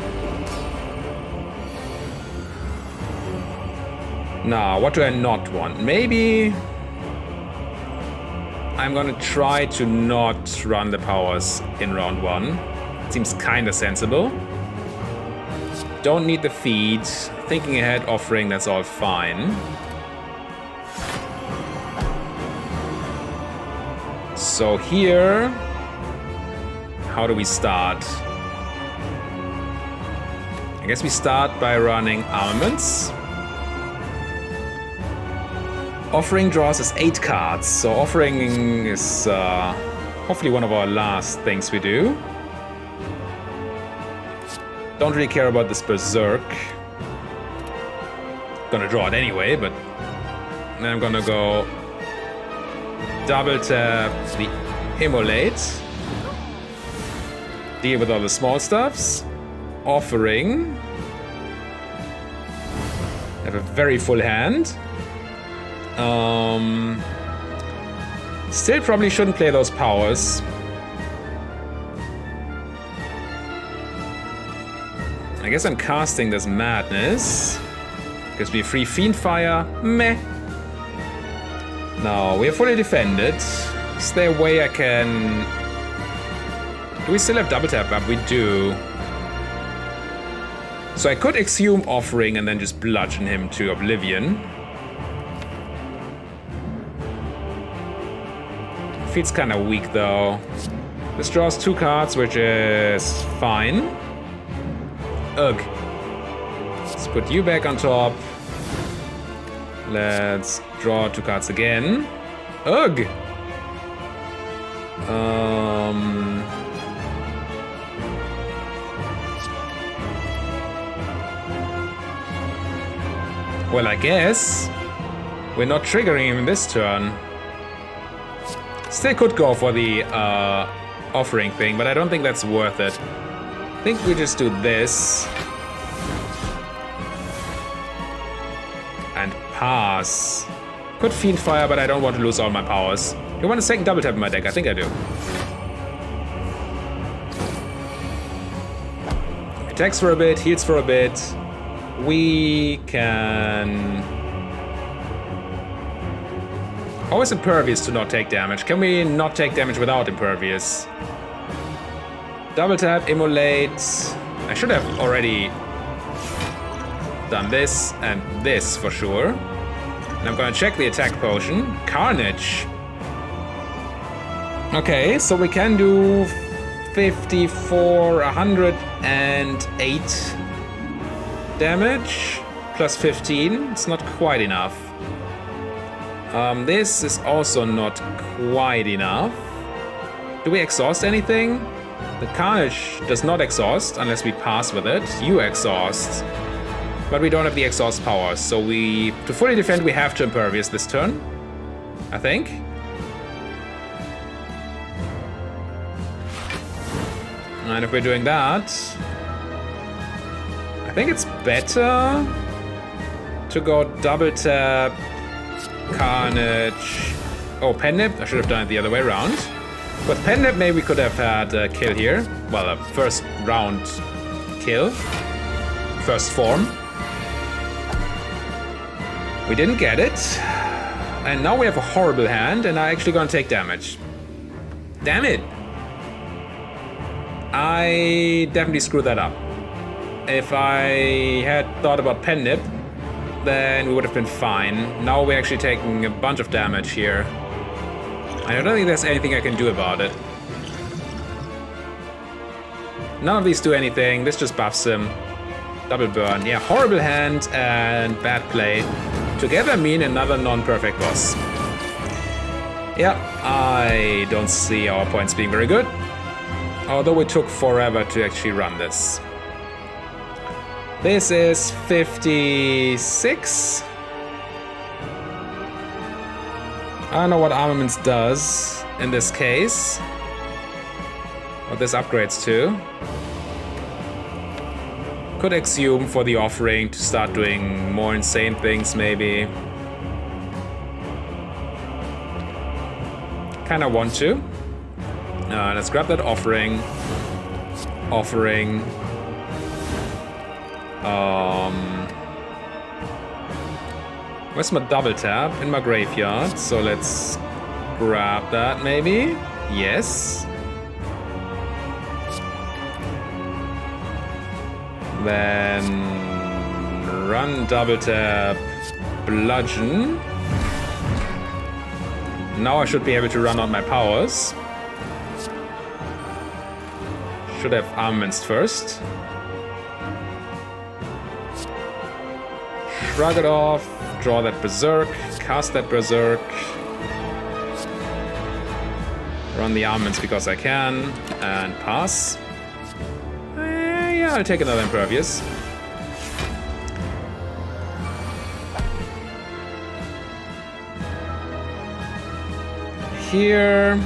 Now, what do I not want? Maybe... I'm gonna try to not run the powers in round 1. Seems kinda sensible. Don't need the feed. Thinking ahead, offering, that's all fine. So here, how do we start? I guess we start by running Armaments. Offering draws us 8 cards, so offering is hopefully one of our last things we do. Don't really care about this Berserk. Gonna draw it anyway, but then I'm gonna go double tap the Immolate. Deal with all the small stuffs. Offering. Have a very full hand. Still probably shouldn't play those powers. I guess I'm casting this Madness. Gives me a free Fiend Fire. Meh. Now, we are fully defended. Is there a way I can... Do we still have double tap up? We do. So I could Exhume Offering and then just bludgeon him to Oblivion. Feels kind of weak though. This draws 2 cards, which is fine. Ugh. Let's put you back on top. Let's draw 2 cards again. Ugh. Well, I guess we're not triggering him this turn. Still could go for the offering thing, but I don't think that's worth it. I think we just do this. And pass. Could Fiend Fire, but I don't want to lose all my powers. Do you want a second double tap in my deck? I think I do. Attacks for a bit, heals for a bit. We can... Always Impervious to not take damage. Can we not take damage without Impervious? Double tap, Immolate. I should have already done this and this for sure. And I'm gonna check the attack potion. Carnage. Okay, so we can do 54, 108 damage plus 15. It's not quite enough. This is also not quite enough. Do we exhaust anything? The Carnage does not exhaust unless we pass with it. You exhaust. But we don't have the exhaust power, so to fully defend we have to Impervious this turn. I think. And if we're doing that, I think it's better to go double tap, Carnage. Oh, Pen Nip? I should have done it the other way around. With Pen Nip, maybe we could have had a kill here. Well, a first round kill. First form. We didn't get it. And now we have a horrible hand, and I'm actually gonna take damage. Damn it! I definitely screwed that up. If I had thought about Pen Nip, then we would have been fine. Now we're actually taking a bunch of damage here. I don't think there's anything I can do about it. None of these do anything. This just buffs him. Double burn. Yeah, horrible hand and bad play together mean another non-perfect boss. Yeah, I don't see our points being very good. Although it took forever to actually run this. This is 56. I don't know what Armaments does in this case. What this upgrades to. Could Exhume for the offering to start doing more insane things, maybe. Kinda want to. Let's grab that offering. Where's my double tap? In my graveyard. So let's grab that maybe. Yes. Then run double tap, bludgeon. Now I should be able to run out my powers. Should have armaments first. Shrug it off, draw that berserk, cast that berserk. Run the armaments because I can, and pass. Yeah, I'll take another Impervious. Here...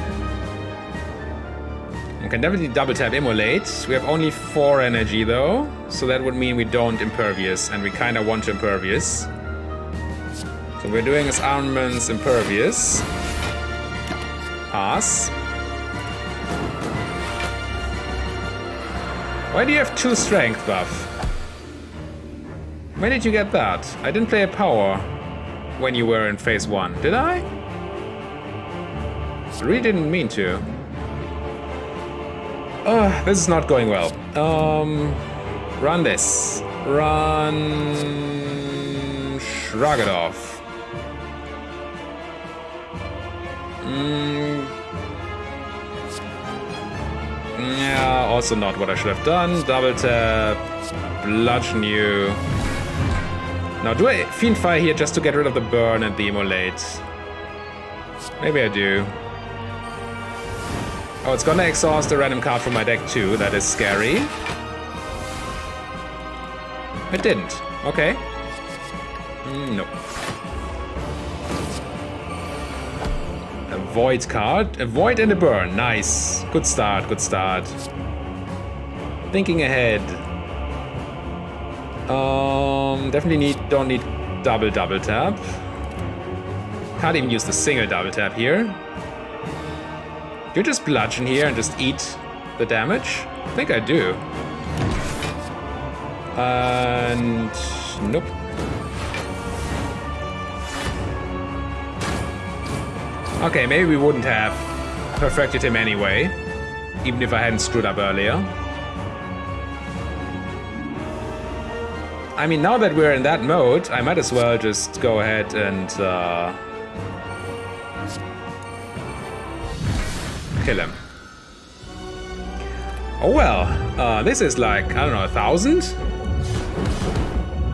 we can definitely double tap Immolate. We have only 4 energy though, so that would mean we don't Impervious, and we kinda want to Impervious. So we're doing is Armaments, Impervious. Pass. Why do you have 2 strength buff? When did you get that? I didn't play a power when you were in phase 1, did I? I really didn't mean to. This is not going well. Run this. Run... Shrug it off. Yeah, also not what I should have done. Double tap, bludgeon you. Now do I Fiend Fire here just to get rid of the burn and the Immolate? Maybe I do. Oh, it's gonna exhaust a random card from my deck too. That is scary. It didn't. Okay. Nope. A void card. A void and a burn. Nice. Good start, good start. Thinking ahead. Definitely don't need double tap. Can't even use the single double tap here. Do you just bludgeon here and just eat the damage? I think I do. And nope. Okay, maybe we wouldn't have perfected him anyway, even if I hadn't screwed up earlier. I mean, now that we're in that mode, I might as well just go ahead and kill him. Oh well, this is like, I don't know, 1,000?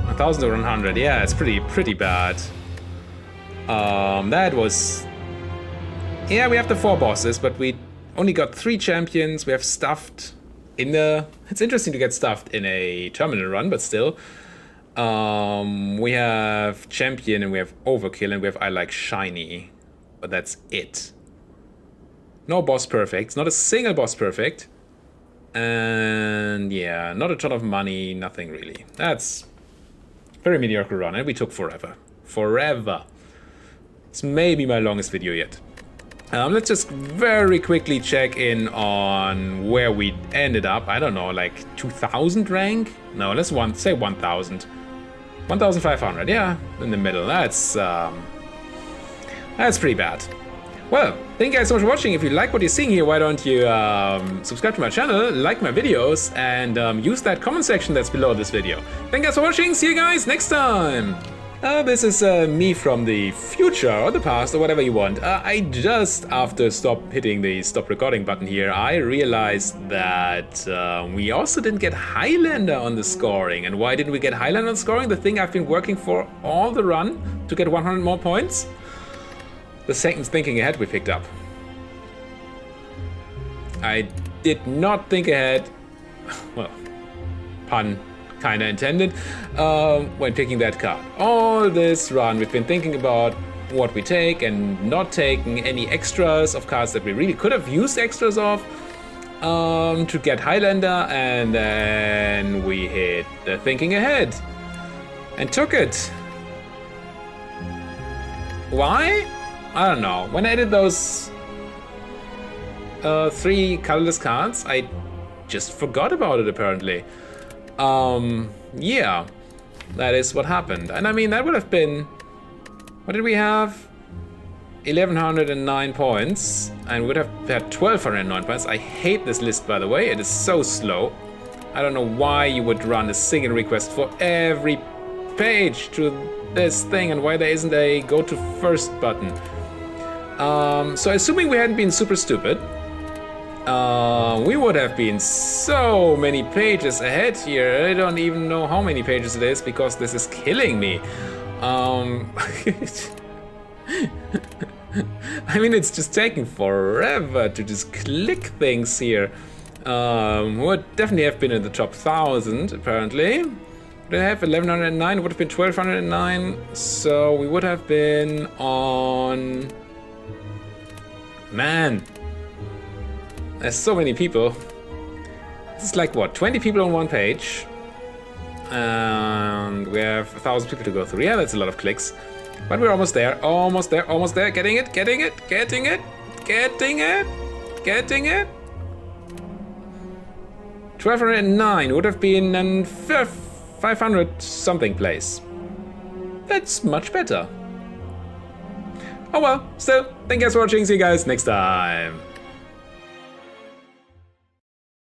1,000 or 100, yeah, it's pretty bad. That was... Yeah, we have the 4 bosses, but we only got 3 champions. We have stuffed in the... It's interesting to get stuffed in a terminal run, but still. We have champion and we have overkill and we have I like shiny, but that's it. No boss perfect, not a single boss perfect. And yeah, not a ton of money, nothing really. That's very mediocre run and we took forever. Forever. It's maybe my longest video yet. Let's just very quickly check in on where we ended up. I don't know, like 2,000 rank? No, let's say 1,000. 1,500, yeah, in the middle. That's pretty bad. Well, thank you guys so much for watching. If you like what you're seeing here, why don't you subscribe to my channel, like my videos, and use that comment section that's below this video. Thank you guys for watching. See you guys next time. This is me from the future, or the past, or whatever you want. I just, after hitting the stop recording button here, I realized that we also didn't get Highlander on the scoring. And why didn't we get Highlander on scoring? The thing I've been working for all the run to get 100 more points. The second thinking ahead we picked up. I did not think ahead. Well, pun kinda intended, when picking that card. All this run we've been thinking about what we take and not taking any extras of cards that we really could have used extras of to get Highlander, and then we hit the thinking ahead and took it. Why? I don't know. When I did those 3 colorless cards, I just forgot about it apparently. Yeah, that is what happened. And I mean, that would have been, what did we have? 1,109 points, and we would have had 1,209 points. I hate this list, by the way. It is so slow. I don't know why you would run a single request for every page to this thing, and why there isn't a go to first button. So assuming we hadn't been super stupid, we would have been so many pages ahead here. I don't even know how many pages it is because this is killing me. I mean, it's just taking forever to just click things here. We would definitely have been in the top 1,000 apparently. Would I have 1,109? It would have been 1,209. So we would have been on... Man. There's so many people. It's like what, 20 people on one page, and we have 1,000 people to go through. Yeah, that's a lot of clicks, but we're almost there, almost there, almost there. Getting it, getting it, getting it, getting it, getting it. 1,209 would have been in 500 something place. That's much better. Oh well, so thank you guys for watching. See you guys next time.